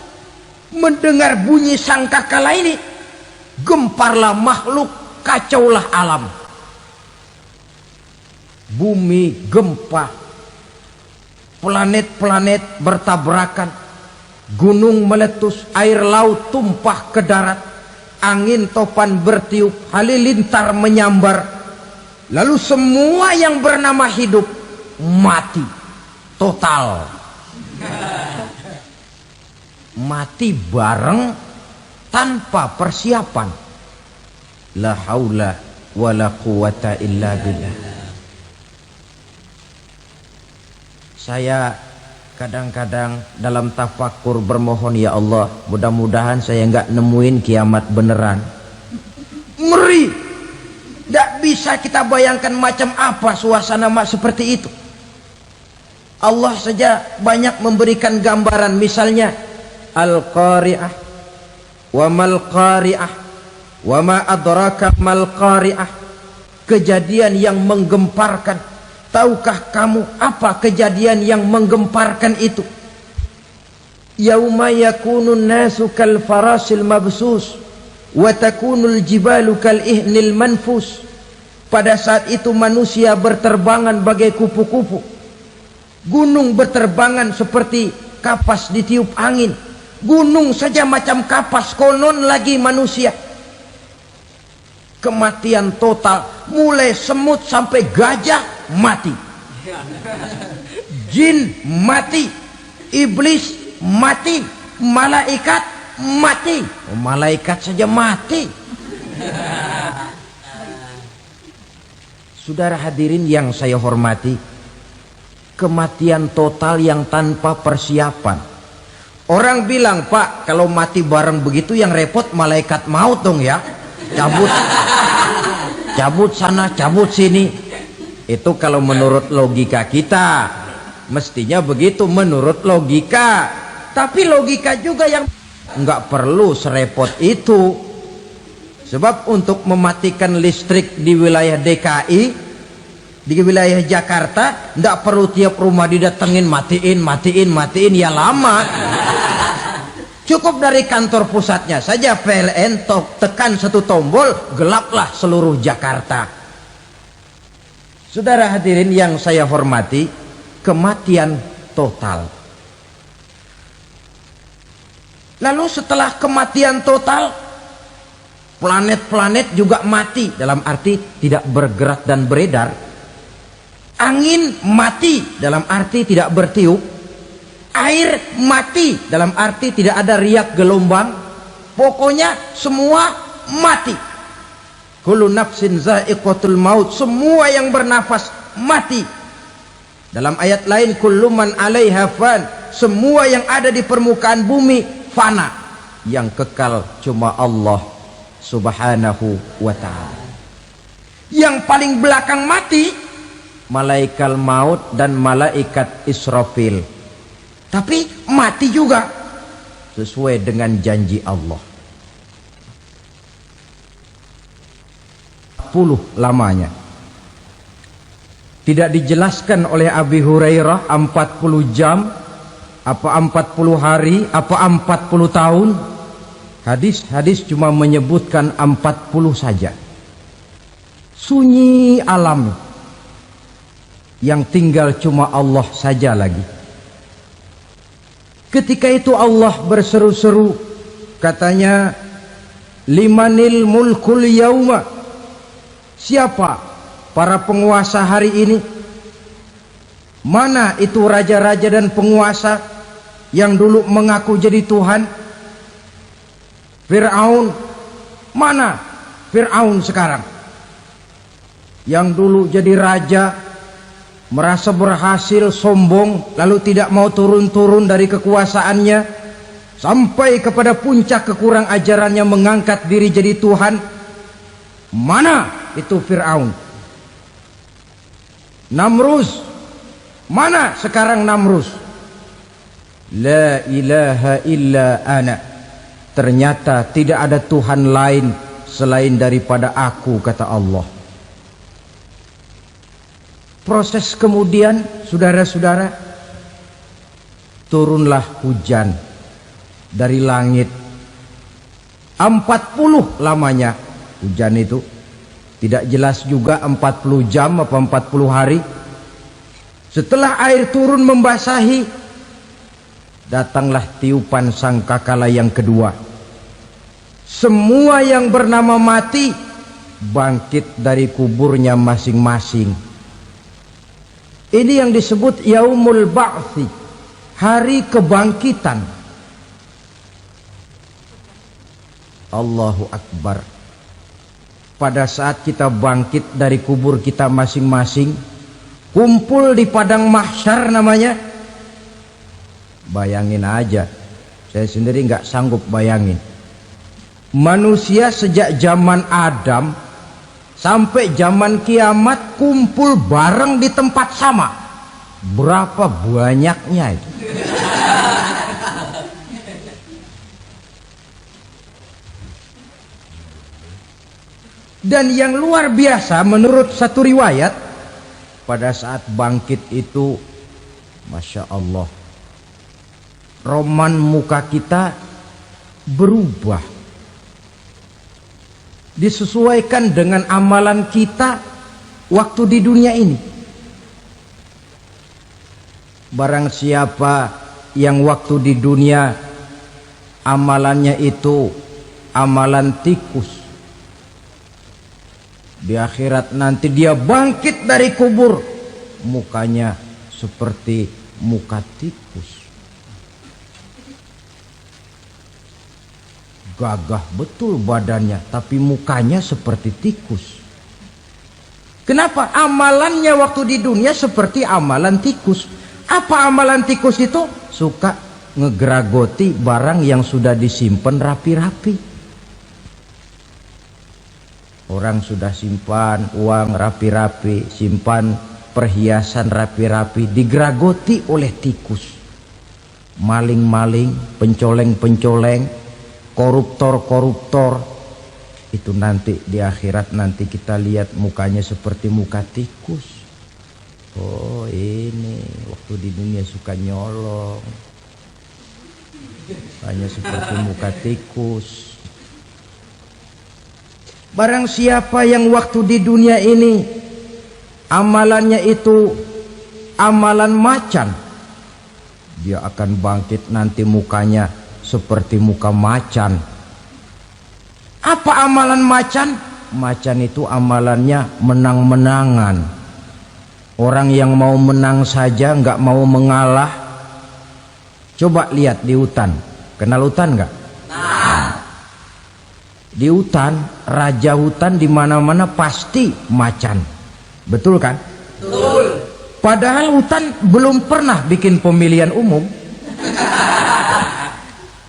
mendengar bunyi sangkakala ini, gemparlah makhluk, kacaulah alam. Bumi gempa, planet-planet bertabrakan, gunung meletus, air laut tumpah ke darat, angin topan bertiup, halilintar menyambar. Lalu semua yang bernama hidup mati total. Mati bareng tanpa persiapan. La haula wala quwata illa billah. Saya kadang-kadang dalam tafakur bermohon, ya Allah, mudah-mudahan saya nggak nemuin kiamat beneran. Ngeri. Tidak bisa kita bayangkan macam apa suasana seperti itu. Allah saja banyak memberikan gambaran, misalnya Al-Qari'ah, wa mal qari'ah, wa ma adraka mal qari'ah. Kejadian yang menggemparkan. Tahukah kamu apa kejadian yang menggemparkan itu? Yauma yakunun nasu kal farasil mabsus wa takunul jibalu kal ihnil manfus. Pada saat itu manusia berterbangan bagai kupu-kupu, gunung berterbangan seperti kapas ditiup angin. Gunung saja macam kapas, konon lagi manusia. Kematian total, mulai semut sampai gajah mati, jin mati, iblis mati, malaikat mati. Malaikat saja mati. Saudara hadirin yang saya hormati, kematian total yang tanpa persiapan. Orang bilang, Pak, kalau mati bareng begitu yang repot malaikat maut dong ya. Cabut sana, cabut sini. Itu kalau menurut logika kita, mestinya begitu menurut logika. Tapi logika juga yang nggak perlu serepot itu. Sebab untuk mematikan listrik di wilayah DKI, di wilayah Jakarta, nggak perlu tiap rumah didatengin, matiin, ya lama. Cukup dari kantor pusatnya saja PLN, tekan satu tombol, gelaplah seluruh Jakarta. Saudara hadirin yang saya hormati, kematian total. Lalu setelah kematian total, planet-planet juga mati, dalam arti tidak bergerak dan beredar. Angin mati, dalam arti tidak bertiup. Air mati, dalam arti tidak ada riak gelombang. Pokoknya semua mati. Kullu nafsin za'iqatul maut, semua yang bernafas mati. Dalam ayat lain, kullu man 'alaiha fan, semua yang ada di permukaan bumi fana. Yang kekal cuma Allah Subhanahu wa ta'ala. Yang paling belakang mati malaikat maut dan malaikat Israfil. Tapi mati juga sesuai dengan janji Allah. 40 lamanya. Tidak dijelaskan oleh Abi Hurairah 40 jam, apa 40 hari, apa 40 tahun. Hadis-hadis cuma menyebutkan 40 saja. Sunyi alam, yang tinggal cuma Allah saja lagi. Ketika itu Allah berseru-seru, katanya, limanil mulkul yauma, siapa para penguasa hari ini? Mana itu raja-raja dan penguasa yang dulu mengaku jadi Tuhan? Fir'aun, mana Fir'aun sekarang? Yang dulu jadi raja, merasa berhasil, sombong, lalu tidak mau turun-turun dari kekuasaannya, sampai kepada puncak kekurang ajarannya mengangkat diri jadi Tuhan. Mana itu Fir'aun. Namrus, mana sekarang Namrus? La ilaha illa ana. Ternyata tidak ada Tuhan lain selain daripada aku, kata Allah. Proses kemudian, saudara-saudara, turunlah hujan dari langit. 40 lamanya hujan itu. Tidak jelas juga 40 jam apa 40 hari. Setelah air turun membasahi, datanglah tiupan sangkakala yang kedua. Semua yang bernama mati bangkit dari kuburnya masing-masing. Ini yang disebut Yaumul Ba'thi, hari kebangkitan. Allahu Akbar. Pada saat kita bangkit dari kubur kita masing-masing, kumpul di padang mahsyar namanya. Bayangin aja, saya sendiri nggak sanggup bayangin. Manusia sejak zaman Adam sampai zaman kiamat kumpul bareng di tempat sama. Berapa banyaknya itu? Dan yang luar biasa menurut satu riwayat, pada saat bangkit itu, Masya Allah, roman muka kita berubah, disesuaikan dengan amalan kita waktu di dunia ini. Barang siapa yang waktu di dunia amalannya itu amalan tikus, di akhirat nanti dia bangkit dari kubur, mukanya seperti muka tikus. Gagah betul badannya, tapi mukanya seperti tikus. Kenapa? Amalannya waktu di dunia seperti amalan tikus. Apa amalan tikus itu? Suka ngegeragoti barang yang sudah disimpan rapi-rapi. Orang sudah simpan uang rapi-rapi, simpan perhiasan rapi-rapi, digeragoti oleh tikus. Maling-maling, pencoleng-pencoleng, koruptor-koruptor. Itu nanti di akhirat nanti kita lihat mukanya seperti muka tikus. Oh, ini waktu di dunia suka nyolong, hanya seperti muka tikus. Barang siapa yang waktu di dunia ini amalannya itu amalan macan, dia akan bangkit nanti mukanya seperti muka macan. Apa amalan macan? Macan itu amalannya menang-menangan. Orang yang mau menang saja nggak mau mengalah. Coba lihat di hutan. Kenal hutan nggak? Di hutan, raja hutan di mana-mana pasti macan. Betul kan? Betul. Padahal hutan belum pernah bikin pemilihan umum.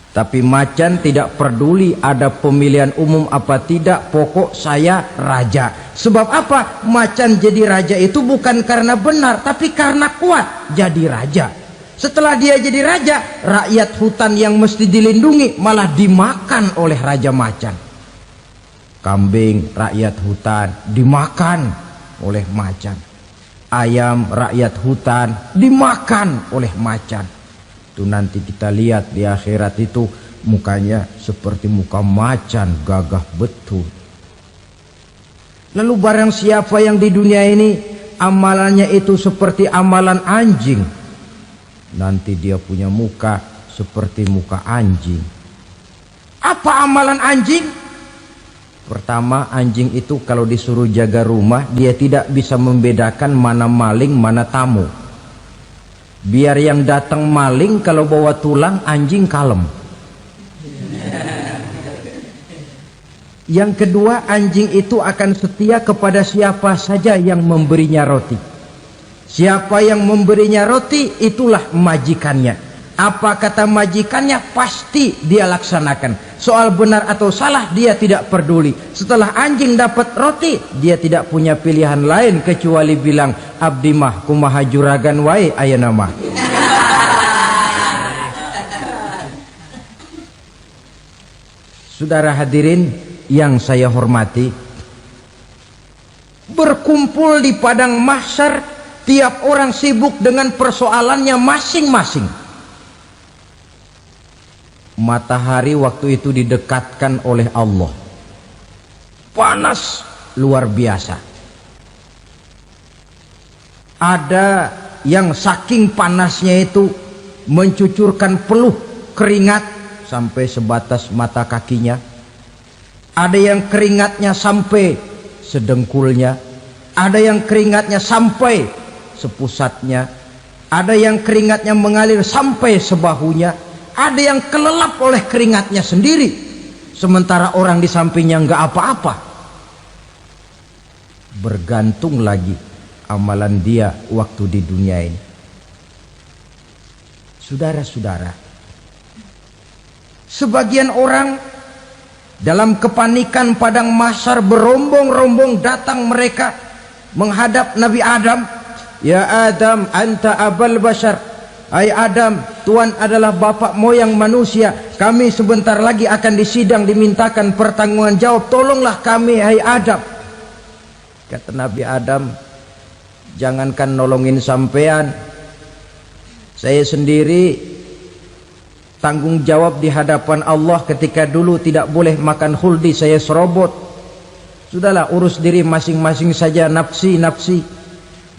Tapi macan tidak peduli ada pemilihan umum apa tidak, pokok saya raja. Sebab apa? Macan jadi raja itu bukan karena benar, tapi karena kuat jadi raja. Setelah dia jadi raja, rakyat hutan yang mesti dilindungi malah dimakan oleh raja macan. Kambing rakyat hutan dimakan oleh macan. Ayam rakyat hutan dimakan oleh macan. Itu nanti kita lihat di akhirat itu mukanya seperti muka macan, gagah betul. Lalu barang siapa yang di dunia ini amalannya itu seperti amalan anjing, nanti dia punya muka seperti muka anjing. Apa amalan anjing? Pertama, anjing itu kalau disuruh jaga rumah, dia tidak bisa membedakan mana maling, mana tamu. Biar yang datang maling, kalau bawa tulang, anjing kalem. Yang kedua, anjing itu akan setia kepada siapa saja yang memberinya roti. Siapa yang memberinya roti, itulah majikannya. Apa kata majikannya pasti dia laksanakan. Soal benar atau salah dia tidak peduli. Setelah anjing dapat roti, dia tidak punya pilihan lain kecuali bilang, abdi mah kumaha juragan wae ayeuna mah. Saudara hadirin yang saya hormati, berkumpul di padang mahsyar, tiap orang sibuk dengan persoalannya masing-masing. Matahari waktu itu didekatkan oleh Allah, panas luar biasa. Ada yang saking panasnya itu mencucurkan peluh keringat sampai sebatas mata kakinya. Ada yang keringatnya sampai sedengkulnya, ada yang keringatnya sampai sepusatnya, ada yang keringatnya mengalir sampai sebahunya. Ada yang kelelap oleh keringatnya sendiri, sementara orang di sampingnya nggak apa-apa. Bergantung lagi amalan dia waktu di dunia ini. Saudara-saudara, sebagian orang dalam kepanikan padang mahsyar berombong-rombong datang mereka menghadap Nabi Adam. Ya Adam, anta abal bashar. Hai Adam, Tuhan adalah bapak moyang manusia. Kami sebentar lagi akan disidang, dimintakan pertanggungan jawab. Tolonglah kami, hai Adam. Kata Nabi Adam, jangankan nolongin sampean, saya sendiri tanggung jawab di hadapan Allah ketika dulu tidak boleh makan khuldi, saya serobot. Sudahlah, urus diri masing-masing saja, nafsi.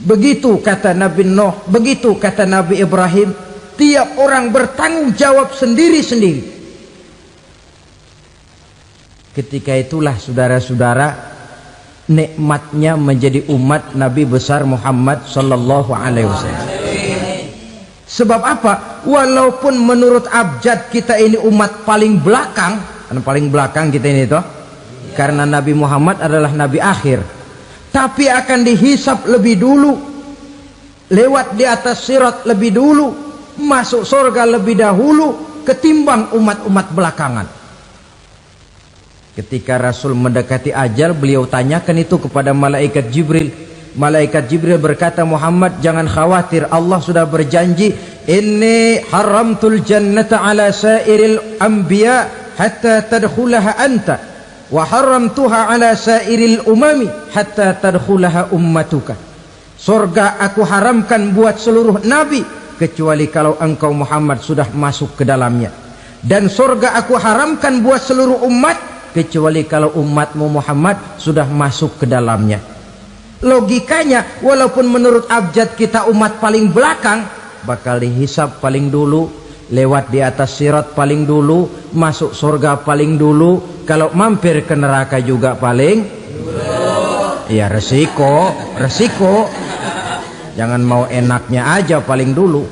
Begitu kata Nabi Nuh, begitu kata Nabi Ibrahim. Tiap orang bertanggung jawab sendiri-sendiri. Ketika itulah saudara-saudara, nikmatnya menjadi umat Nabi besar Muhammad sallallahu alaihi wasallam. Sebab apa? Walaupun menurut abjad kita ini umat paling belakang, paling belakang kita ini toh, karena Nabi Muhammad adalah Nabi akhir, tapi akan dihisap lebih dulu, lewat di atas sirat lebih dulu, masuk surga lebih dahulu ketimbang umat-umat belakangan. Ketika Rasul mendekati ajal, beliau tanyakan itu kepada malaikat Jibril. Malaikat Jibril berkata, Muhammad jangan khawatir, Allah sudah berjanji, inni haramtul jannata ala sairil anbiya hatta tadkhulaha anta wa haramtuha ala sairil umami hatta tadkhulaha ummatuka. Surga aku haramkan buat seluruh nabi kecuali kalau engkau Muhammad sudah masuk ke dalamnya, dan surga aku haramkan buat seluruh umat kecuali kalau umatmu Muhammad sudah masuk ke dalamnya. Logikanya, walaupun menurut abjad kita umat paling belakang, bakal dihisap paling dulu, lewat di atas sirat paling dulu, masuk surga paling dulu, kalau mampir ke neraka juga paling dulu. Ya resiko. Jangan mau enaknya aja paling dulu.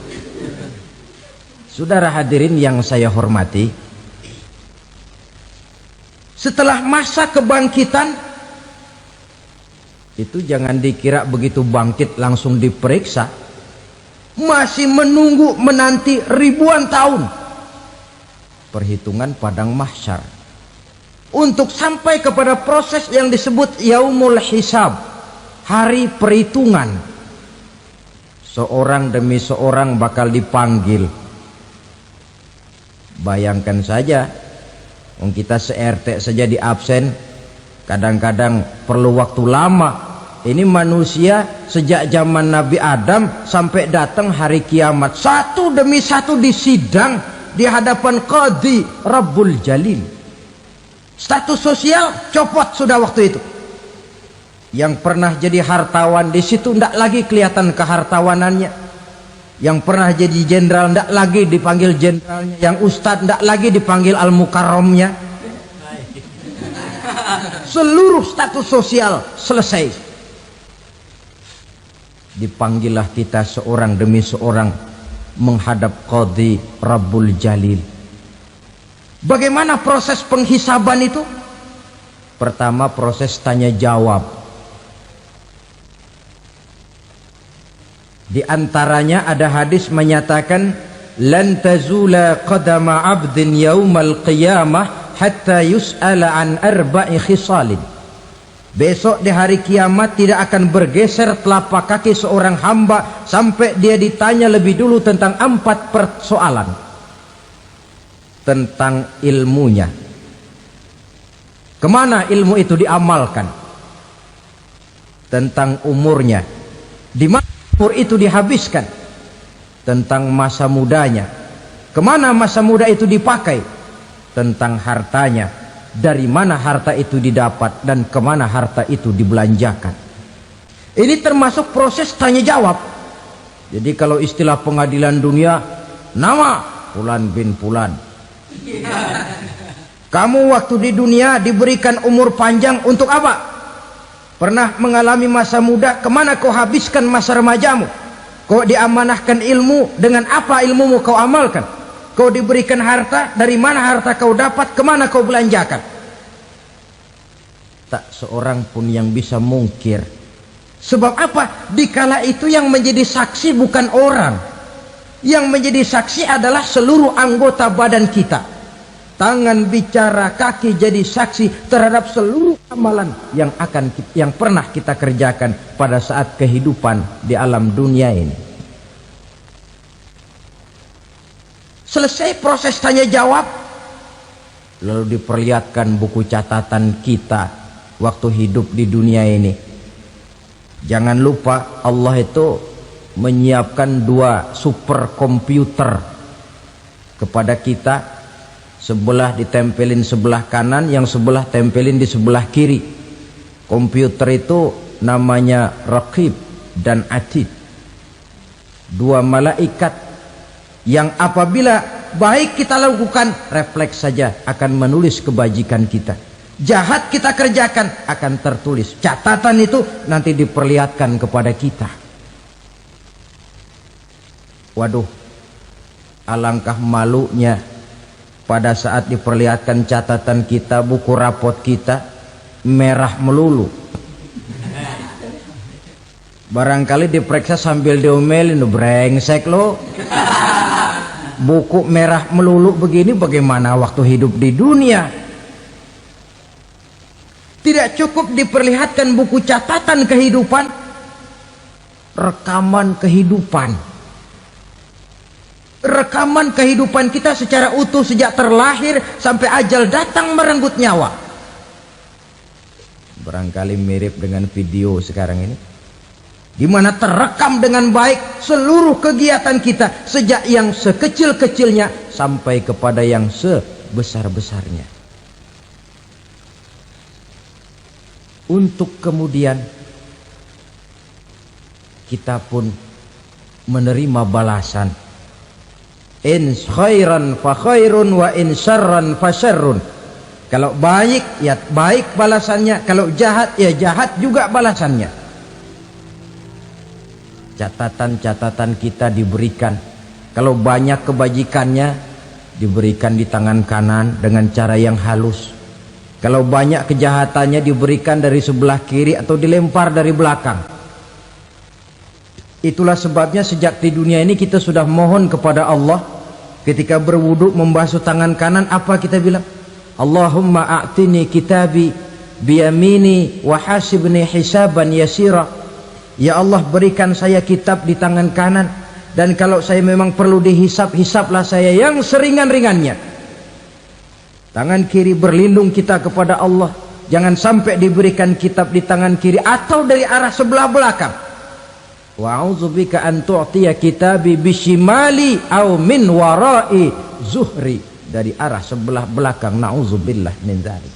Saudara hadirin yang saya hormati, setelah masa kebangkitan itu jangan dikira begitu bangkit langsung diperiksa. Masih menunggu menanti ribuan tahun perhitungan padang mahsyar untuk sampai kepada proses yang disebut yaumul hisab, hari perhitungan. Seorang demi seorang bakal dipanggil. Bayangkan saja, kita se-RT saja di absen, kadang-kadang perlu waktu lama. Ini manusia sejak zaman Nabi Adam sampai datang hari kiamat, satu demi satu disidang di hadapan Qadhi Rabbul Jalil. Status sosial copot sudah waktu itu. Yang pernah jadi hartawan di situ tidak lagi kelihatan kehartawanannya. Yang pernah jadi jenderal tidak lagi dipanggil jenderalnya. Yang ustadz tidak lagi dipanggil al-mukarramnya. Seluruh status sosial selesai. Dipanggillah kita seorang demi seorang menghadap Qadhi Rabbul Jalil. Bagaimana proses penghisaban itu? Pertama, proses tanya jawab. Di antaranya ada hadis menyatakan, lan tazula qadama 'abdin yaumal qiyamah hatta yus'ala an arba'i khisalin. Besok di hari kiamat tidak akan bergeser telapak kaki seorang hamba sampai dia ditanya lebih dulu tentang 4 persoalan. Tentang ilmunya, kemana ilmu itu diamalkan. Tentang umurnya, di mana umur itu dihabiskan. Tentang masa mudanya, kemana masa muda itu dipakai. Tentang hartanya, dari mana harta itu didapat dan kemana harta itu dibelanjakan. Ini termasuk proses tanya jawab. Jadi kalau istilah pengadilan dunia, nama Fulan bin Fulan. Kamu waktu di dunia diberikan umur panjang untuk apa? Pernah mengalami masa muda, kemana kau habiskan masa remajamu? Kau diamanahkan ilmu, dengan apa ilmumu kau amalkan? Kau diberikan harta, dari mana harta kau dapat, kemana kau belanjakan? Tak seorang pun yang bisa mungkir. Sebab apa? Dikala itu yang menjadi saksi bukan orang. Yang menjadi saksi adalah seluruh anggota badan kita. Tangan bicara, kaki jadi saksi terhadap seluruh amalan yang pernah kita kerjakan pada saat kehidupan di alam dunia ini. Selesai proses tanya jawab, lalu diperlihatkan buku catatan kita waktu hidup di dunia ini. Jangan lupa Allah itu menyiapkan 2 superkomputer kepada kita. Sebelah ditempelin sebelah kanan, yang sebelah tempelin di sebelah kiri. Komputer itu namanya Raqib dan Atid, 2 malaikat yang apabila baik kita lakukan, refleks saja akan menulis kebajikan kita. Jahat kita kerjakan, akan tertulis. Catatan itu nanti diperlihatkan kepada kita. Waduh, alangkah malunya pada saat diperlihatkan catatan kita, buku rapot kita merah melulu. Barangkali diperiksa sambil diomelin, brengsek lo. Buku merah melulu begini, bagaimana waktu hidup di dunia? Tidak cukup diperlihatkan buku catatan kehidupan, rekaman kehidupan. Rekaman kehidupan kita secara utuh sejak terlahir sampai ajal datang merenggut nyawa. Barangkali mirip dengan video sekarang ini, di mana terekam dengan baik seluruh kegiatan kita sejak yang sekecil-kecilnya sampai kepada yang sebesar-besarnya. Untuk kemudian kita pun menerima balasan. In khairan fa khairun wa in syarran fa syarrun. Kalau baik ya baik balasannya, kalau jahat ya jahat juga balasannya. Catatan-catatan kita diberikan. Kalau banyak kebajikannya diberikan di tangan kanan dengan cara yang halus. Kalau banyak kejahatannya diberikan dari sebelah kiri atau dilempar dari belakang. Itulah sebabnya sejak di dunia ini kita sudah mohon kepada Allah. Ketika berwudu membasuh tangan kanan, apa kita bilang? Allahumma a'tini kitabi biyamini wa hasibni hisaban yasira. Ya Allah, berikan saya kitab di tangan kanan, dan kalau saya memang perlu dihisap, hisaplah saya yang seringan-ringannya. Tangan kiri berlindung kita kepada Allah, jangan sampai diberikan kitab di tangan kiri atau dari arah sebelah belakang. Wa a'udzubika an tu'tiya kitabi bishimali aw min wara'i zuhri, dari arah sebelah belakang. Na'udzubillah min dzalik.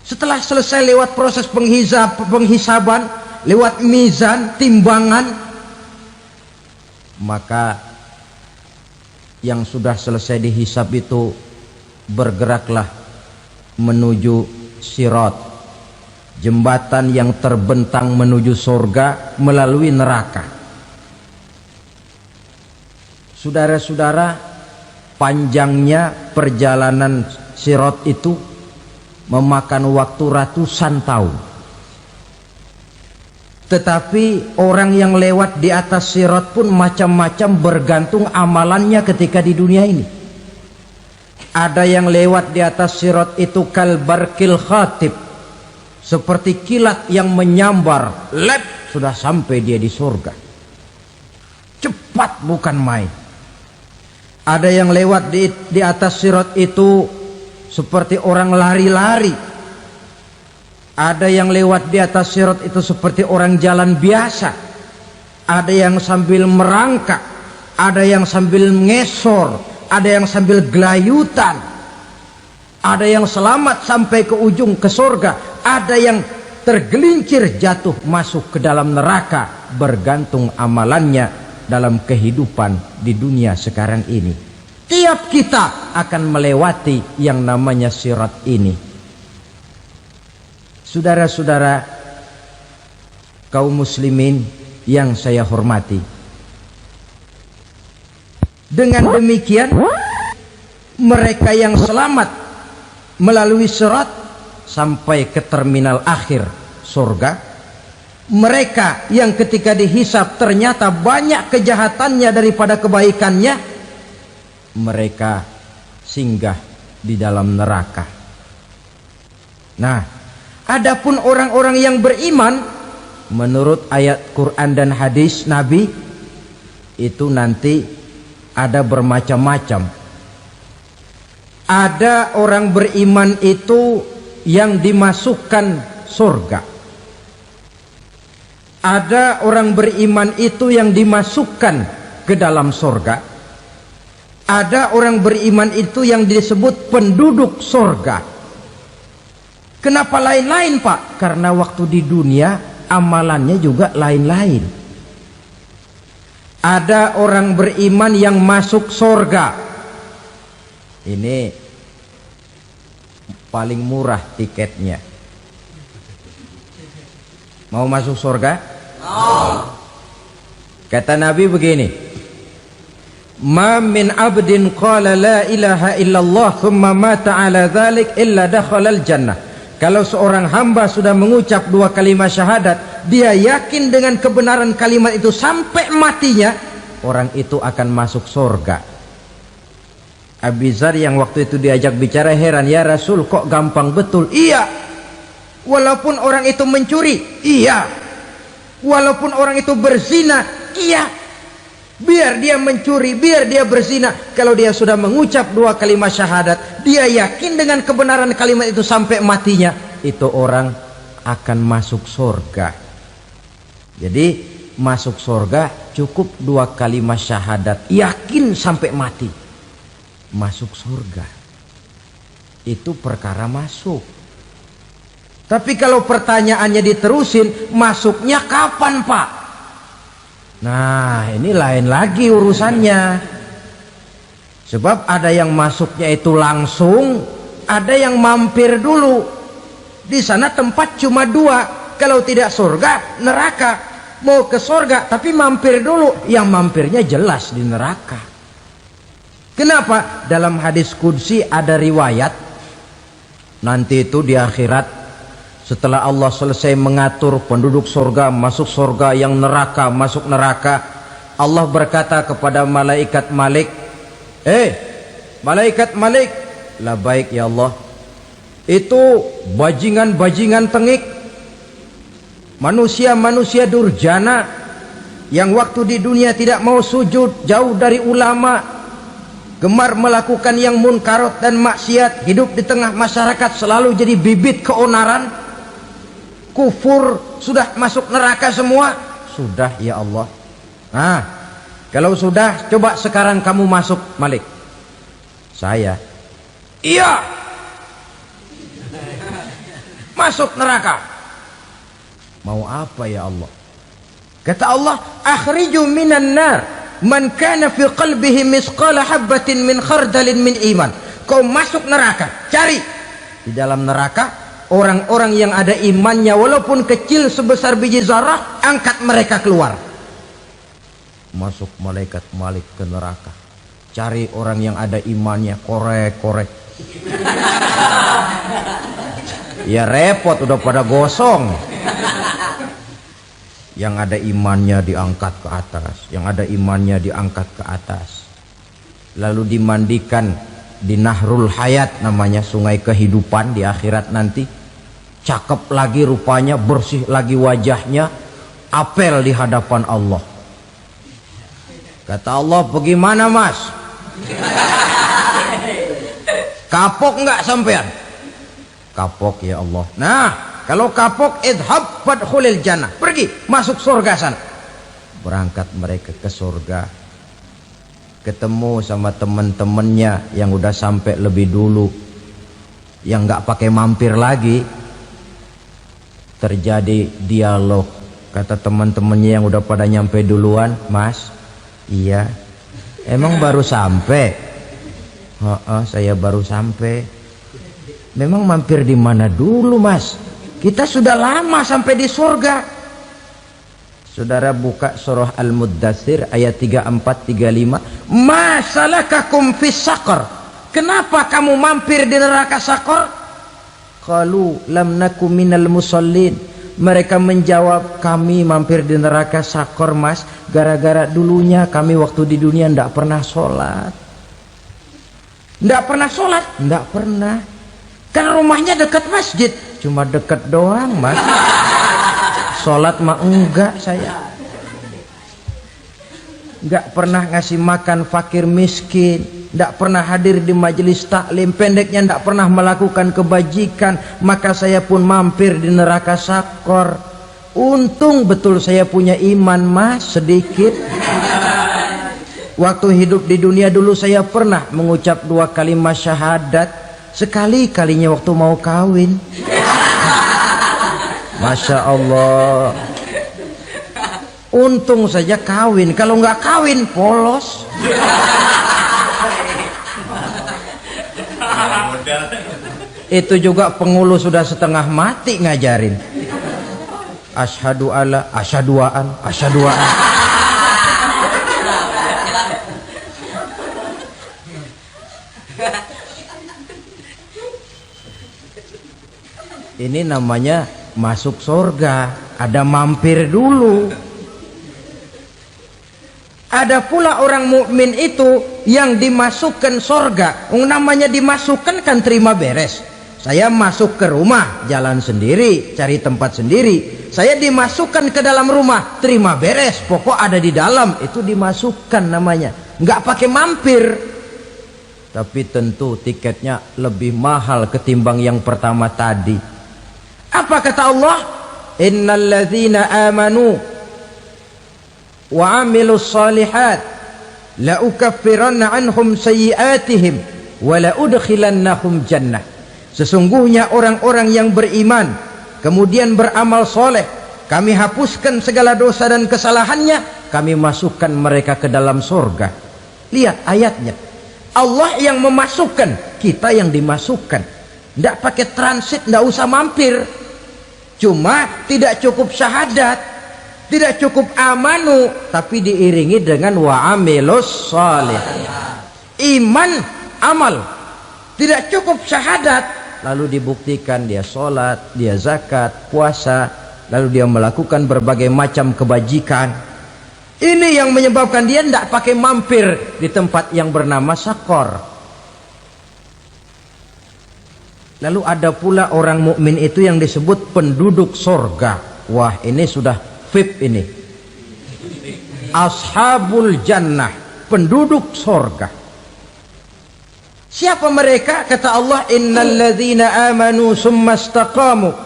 Setelah selesai lewat proses penghisaban, lewat mizan, timbangan, maka yang sudah selesai dihisab itu bergeraklah menuju sirat, jembatan yang terbentang menuju surga melalui neraka. Saudara-saudara, panjangnya perjalanan sirat itu memakan waktu ratusan tahun. Tetapi orang yang lewat di atas sirat pun macam-macam, bergantung amalannya ketika di dunia ini. Ada yang lewat di atas sirat itu kal barqil khatib, seperti kilat yang menyambar, lep, sudah sampai dia di surga. Cepat bukan main. Ada yang lewat di atas sirat itu seperti orang lari-lari. Ada yang lewat di atas sirat itu seperti orang jalan biasa. Ada yang sambil merangkak, ada yang sambil ngesor, ada yang sambil gelayutan. Ada yang selamat sampai ke ujung ke surga, ada yang tergelincir jatuh masuk ke dalam neraka, bergantung amalannya dalam kehidupan di dunia sekarang ini. Tiap kita akan melewati yang namanya sirat ini. Saudara-saudara kaum muslimin yang saya hormati, dengan demikian mereka yang selamat melalui sirat sampai ke terminal akhir surga, mereka yang ketika dihisab ternyata banyak kejahatannya daripada kebaikannya, mereka singgah di dalam neraka. Nah, adapun orang-orang yang beriman menurut ayat Quran dan hadis Nabi itu nanti ada bermacam-macam. Ada orang beriman itu yang dimasukkan surga. Ada orang beriman itu yang dimasukkan ke dalam surga. Ada orang beriman itu yang disebut penduduk surga. Kenapa lain-lain, Pak? Karena waktu di dunia amalannya juga lain-lain. Ada orang beriman yang masuk surga. Ini paling murah tiketnya. Mau masuk surga? Kata Nabi begini, ma min abdin qala la ilaha illallah thumma mata ala dhalik illa dakhalal jannah. Kalau seorang hamba sudah mengucap dua kalimat syahadat, dia yakin dengan kebenaran kalimat itu sampai matinya, orang itu akan masuk surga. Abi Dzar yang waktu itu diajak bicara heran, ya Rasul kok gampang betul? Iya, walaupun orang itu mencuri, iya, walaupun orang itu berzina, iya. Biar dia mencuri, biar dia berzina, kalau dia sudah mengucap dua kalimat syahadat, dia yakin dengan kebenaran kalimat itu sampai matinya, itu orang akan masuk surga. Jadi masuk surga cukup dua kalimat syahadat, yakin sampai mati, masuk surga. Itu perkara masuk. Tapi kalau pertanyaannya diterusin, masuknya kapan, Pak? Nah, ini lain lagi urusannya. Sebab ada yang masuknya itu langsung, ada yang mampir dulu. Di sana tempat cuma dua, kalau tidak surga, neraka. Mau ke surga tapi mampir dulu, yang mampirnya jelas di neraka. Kenapa? Dalam hadis qudsi ada riwayat, nanti itu di akhirat, setelah Allah selesai mengatur penduduk surga masuk surga, yang neraka masuk neraka, Allah berkata kepada malaikat Malik, malaikat Malik, labaik ya Allah, itu bajingan-bajingan tengik, manusia-manusia durjana yang waktu di dunia tidak mau sujud, jauh dari ulama, gemar melakukan yang munkarat dan maksiat, hidup di tengah masyarakat selalu jadi bibit keonaran, kufur, sudah masuk neraka semua. Sudah ya Allah. Nah, kalau sudah, coba sekarang kamu masuk, Malik. Saya, iya, masuk neraka. Mau apa ya Allah? Kata Allah, akhriju minan nar man kana fi qalbihi misqala habatin min khardalin min iman. Kau masuk neraka, cari di dalam neraka orang-orang yang ada imannya walaupun kecil sebesar biji zarah, angkat mereka keluar. Masuk malaikat Malik ke neraka, cari orang yang ada imannya, korek-korek. Ya repot, udah pada gosong. Yang ada imannya diangkat ke atas, yang ada imannya diangkat ke atas. Lalu dimandikan di Nahrul Hayat, namanya sungai kehidupan di akhirat nanti. Cakep lagi rupanya, bersih lagi wajahnya, apel di hadapan Allah. Kata Allah, bagaimana mas? Kapok nggak sampean? Kapok ya Allah. Nah, kalau kapok, idhab fadkhulil jannah, pergi masuk surga sana. Berangkat mereka ke surga, ketemu sama teman-temannya yang udah sampai lebih dulu, yang nggak pakai mampir lagi. Terjadi dialog. Kata teman-temannya yang udah pada nyampe duluan, mas, iya, emang baru sampai? Saya baru sampai. Memang mampir di mana dulu mas? Kita sudah lama sampai di surga. Saudara buka surah Al-Muddatsir ayat 34-35. Ma salakakum fis saqar? Kenapa kamu mampir di neraka Saqar? Qalu lam naku minal musallin. Mereka menjawab, kami mampir di neraka Saqar mas, gara-gara dulunya kami waktu di dunia ndak pernah sholat. Ndak pernah sholat? Ndak pernah. Kan rumahnya dekat masjid, cuma dekat doang mas. Sholat mah enggak saya. Nggak pernah ngasih makan fakir miskin, nggak pernah hadir di majelis taklim, pendeknya nggak pernah melakukan kebajikan, maka saya pun mampir di neraka Saqar. Untung betul saya punya iman mas, sedikit. Waktu hidup di dunia dulu saya pernah mengucap 2 kalimat syahadat, sekali-kalinya waktu mau kawin. Masya Allah. Untung saja kawin, kalau nggak kawin polos. Itu juga pengulu sudah setengah mati ngajarin. Asyhadu alla, asyaduaan, asyaduaan. Ini namanya masuk surga, ada mampir dulu. Ada pula orang mukmin itu yang dimasukkan surga. Namanya dimasukkan kan terima beres. Saya masuk ke rumah, jalan sendiri, cari tempat sendiri. Saya dimasukkan ke dalam rumah, terima beres, pokok ada di dalam, itu dimasukkan namanya. Nggak pakai mampir. Tapi tentu tiketnya lebih mahal ketimbang yang pertama tadi. Apa kata Allah? Innal ladzina amanu wa amilus salihat la ukaffiranna anhum sayyi'atihim wa la udkhilannahum jannah. Sesungguhnya orang-orang yang beriman kemudian beramal soleh, kami hapuskan segala dosa dan kesalahannya, kami masukkan mereka ke dalam surga. Lihat ayatnya, Allah yang memasukkan, kita yang dimasukkan. Tidak pakai transit, tidak usah mampir. Cuma tidak cukup syahadat, tidak cukup amanu, tapi diiringi dengan wa amilus salih. Iman, amal. Tidak cukup syahadat, lalu dibuktikan dia sholat, dia zakat, puasa, lalu dia melakukan berbagai macam kebajikan. Ini yang menyebabkan dia tidak pakai mampir di tempat yang bernama Saqar. Lalu ada pula orang mukmin itu yang disebut penduduk surga. Wah, ini sudah VIP ini. Ashabul jannah, penduduk surga. Siapa mereka? Kata Allah, innal ladzina amanu summa istaqamu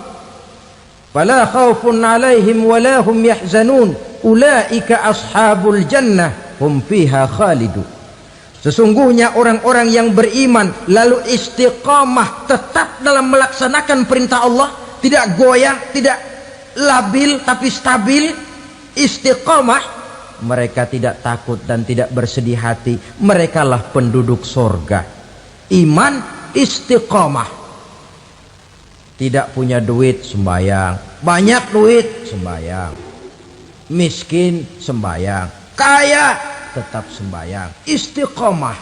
fala khaufun 'alaihim wala hum yahzanun ulaika ashabul jannah hum fiha khalidun. Sesungguhnya orang-orang yang beriman lalu istiqamah, tetap dalam melaksanakan perintah Allah, tidak goyang, tidak labil tapi stabil, istiqamah, mereka tidak takut dan tidak bersedih hati. Merekalah penduduk surga. Iman, istiqamah. Tidak punya duit, sembayang. Banyak duit, sembayang. Miskin, sembayang. Kaya, tetap sembayang. Istiqamah.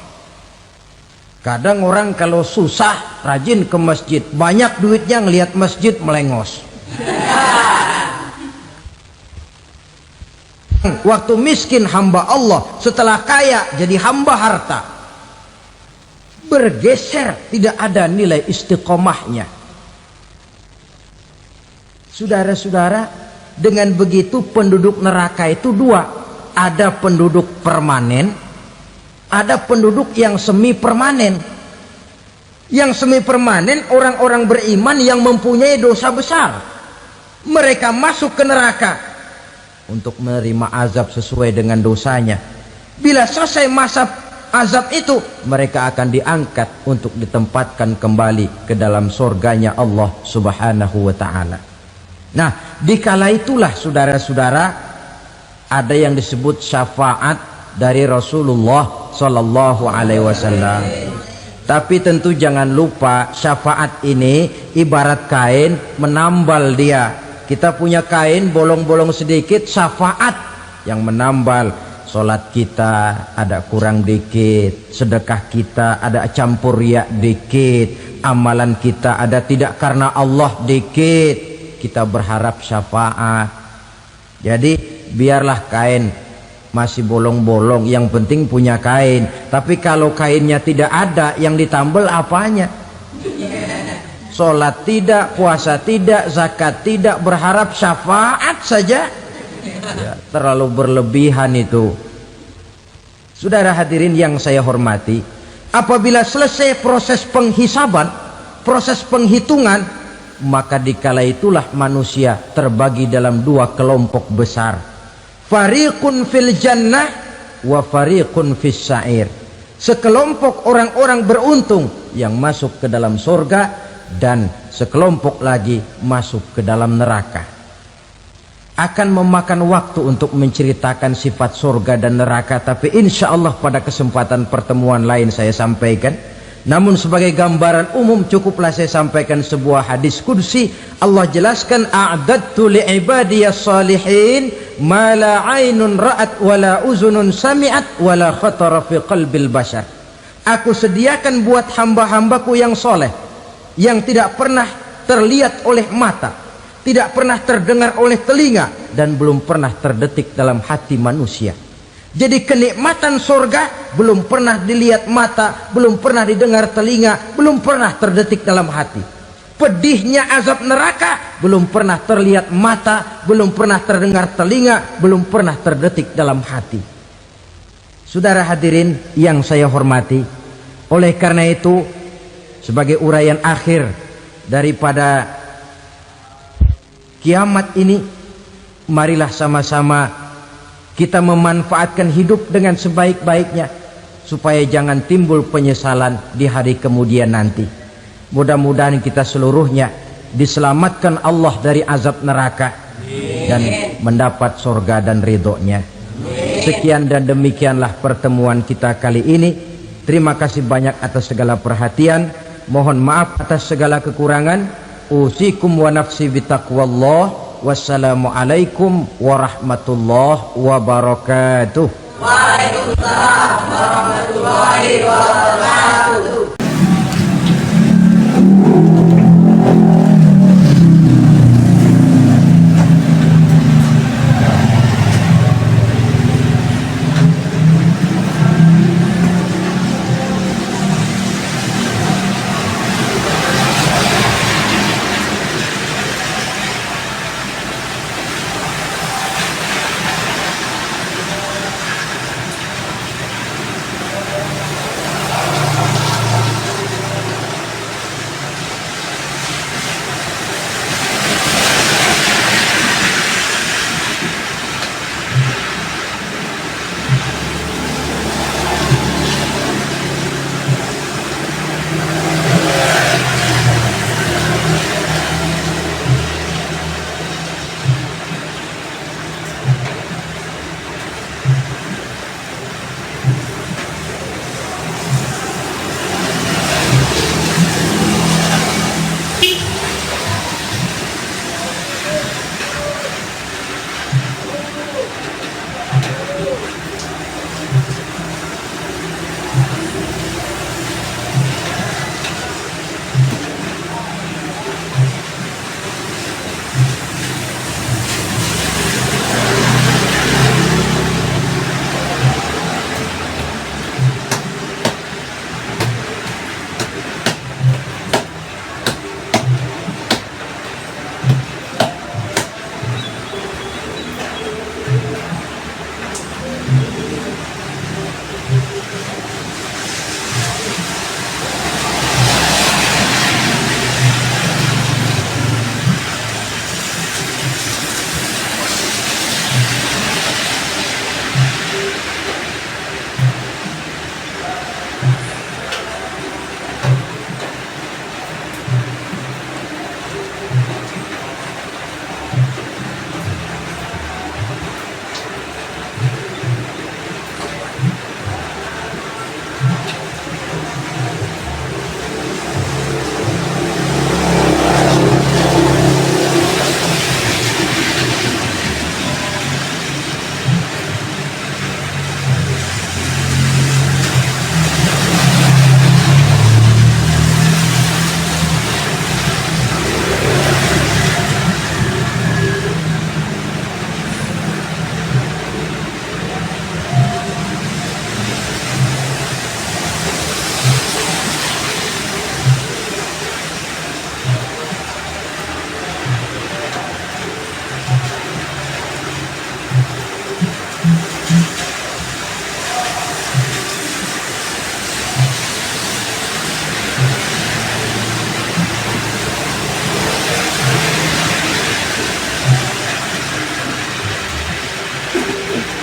Kadang orang kalau susah rajin ke masjid, banyak duitnya ngelihat masjid melengos. Waktu miskin hamba Allah, setelah kaya jadi hamba harta. Bergeser, tidak ada nilai istiqomahnya. Saudara-saudara, dengan begitu penduduk neraka itu dua. Ada penduduk permanen, ada penduduk yang semi permanen. Yang semi permanen orang-orang beriman yang mempunyai dosa besar. Mereka masuk ke neraka untuk menerima azab sesuai dengan dosanya. Bila selesai masa azab itu, mereka akan diangkat untuk ditempatkan kembali ke dalam surganya Allah Subhanahu wa ta'ala. Nah, dikala itulah saudara-saudara, ada yang disebut syafaat dari Rasulullah Sallallahu Alaihi Wasallam. Tapi tentu jangan lupa, syafaat ini ibarat kain menambal dia. Kita punya kain bolong-bolong sedikit, syafaat yang menambal. Solat kita ada kurang dikit, sedekah kita ada campur riak dikit, amalan kita ada tidak karena Allah dikit, kita berharap syafaat. Jadi biarlah kain masih bolong-bolong, yang penting punya kain. Tapi kalau kainnya tidak ada, yang ditambal apanya? Sholat tidak, puasa tidak, zakat tidak, berharap syafaat saja, ya, terlalu berlebihan itu. Saudara hadirin yang saya hormati, apabila selesai proses penghisaban, proses penghitungan, maka dikala itulah manusia terbagi dalam dua kelompok besar. Fariqun fil jannah wa fariqun fis sa'ir. Sekelompok orang-orang beruntung yang masuk ke dalam surga, dan sekelompok lagi masuk ke dalam neraka. Akan memakan waktu untuk menceritakan sifat surga dan neraka, tapi insya Allah pada kesempatan pertemuan lain saya sampaikan. Namun sebagai gambaran umum cukuplah saya sampaikan sebuah hadis qudsi. Allah jelaskan, a'dadtu li'ibadiyas salihin ma la aynun ra'at wa la uzunun sami'at wa la khatara fi qalbil bashar. Aku sediakan buat hamba-hambaku yang soleh, yang tidak pernah terlihat oleh mata, tidak pernah terdengar oleh telinga, dan belum pernah terdetik dalam hati manusia. Jadi kenikmatan surga belum pernah dilihat mata, belum pernah didengar telinga, belum pernah terdetik dalam hati. Pedihnya azab neraka belum pernah terlihat mata, belum pernah terdengar telinga, belum pernah terdetik dalam hati. Saudara hadirin yang saya hormati, oleh karena itu, sebagai uraian akhir daripada kiamat ini, marilah sama-sama kita memanfaatkan hidup dengan sebaik-baiknya, supaya jangan timbul penyesalan di hari kemudian nanti. Mudah-mudahan kita seluruhnya diselamatkan Allah dari azab neraka dan mendapat surga dan ridhonya. Sekian dan demikianlah pertemuan kita kali ini. Terima kasih banyak atas segala perhatian. Mohon maaf atas segala kekurangan. Usikum wa nafsi bitaqwallah. Wassalamualaikum warahmatullahi wabarakatuh. Waalaikumsalam warahmatullahi wabarakatuh.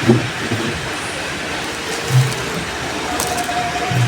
Wabarakatuh.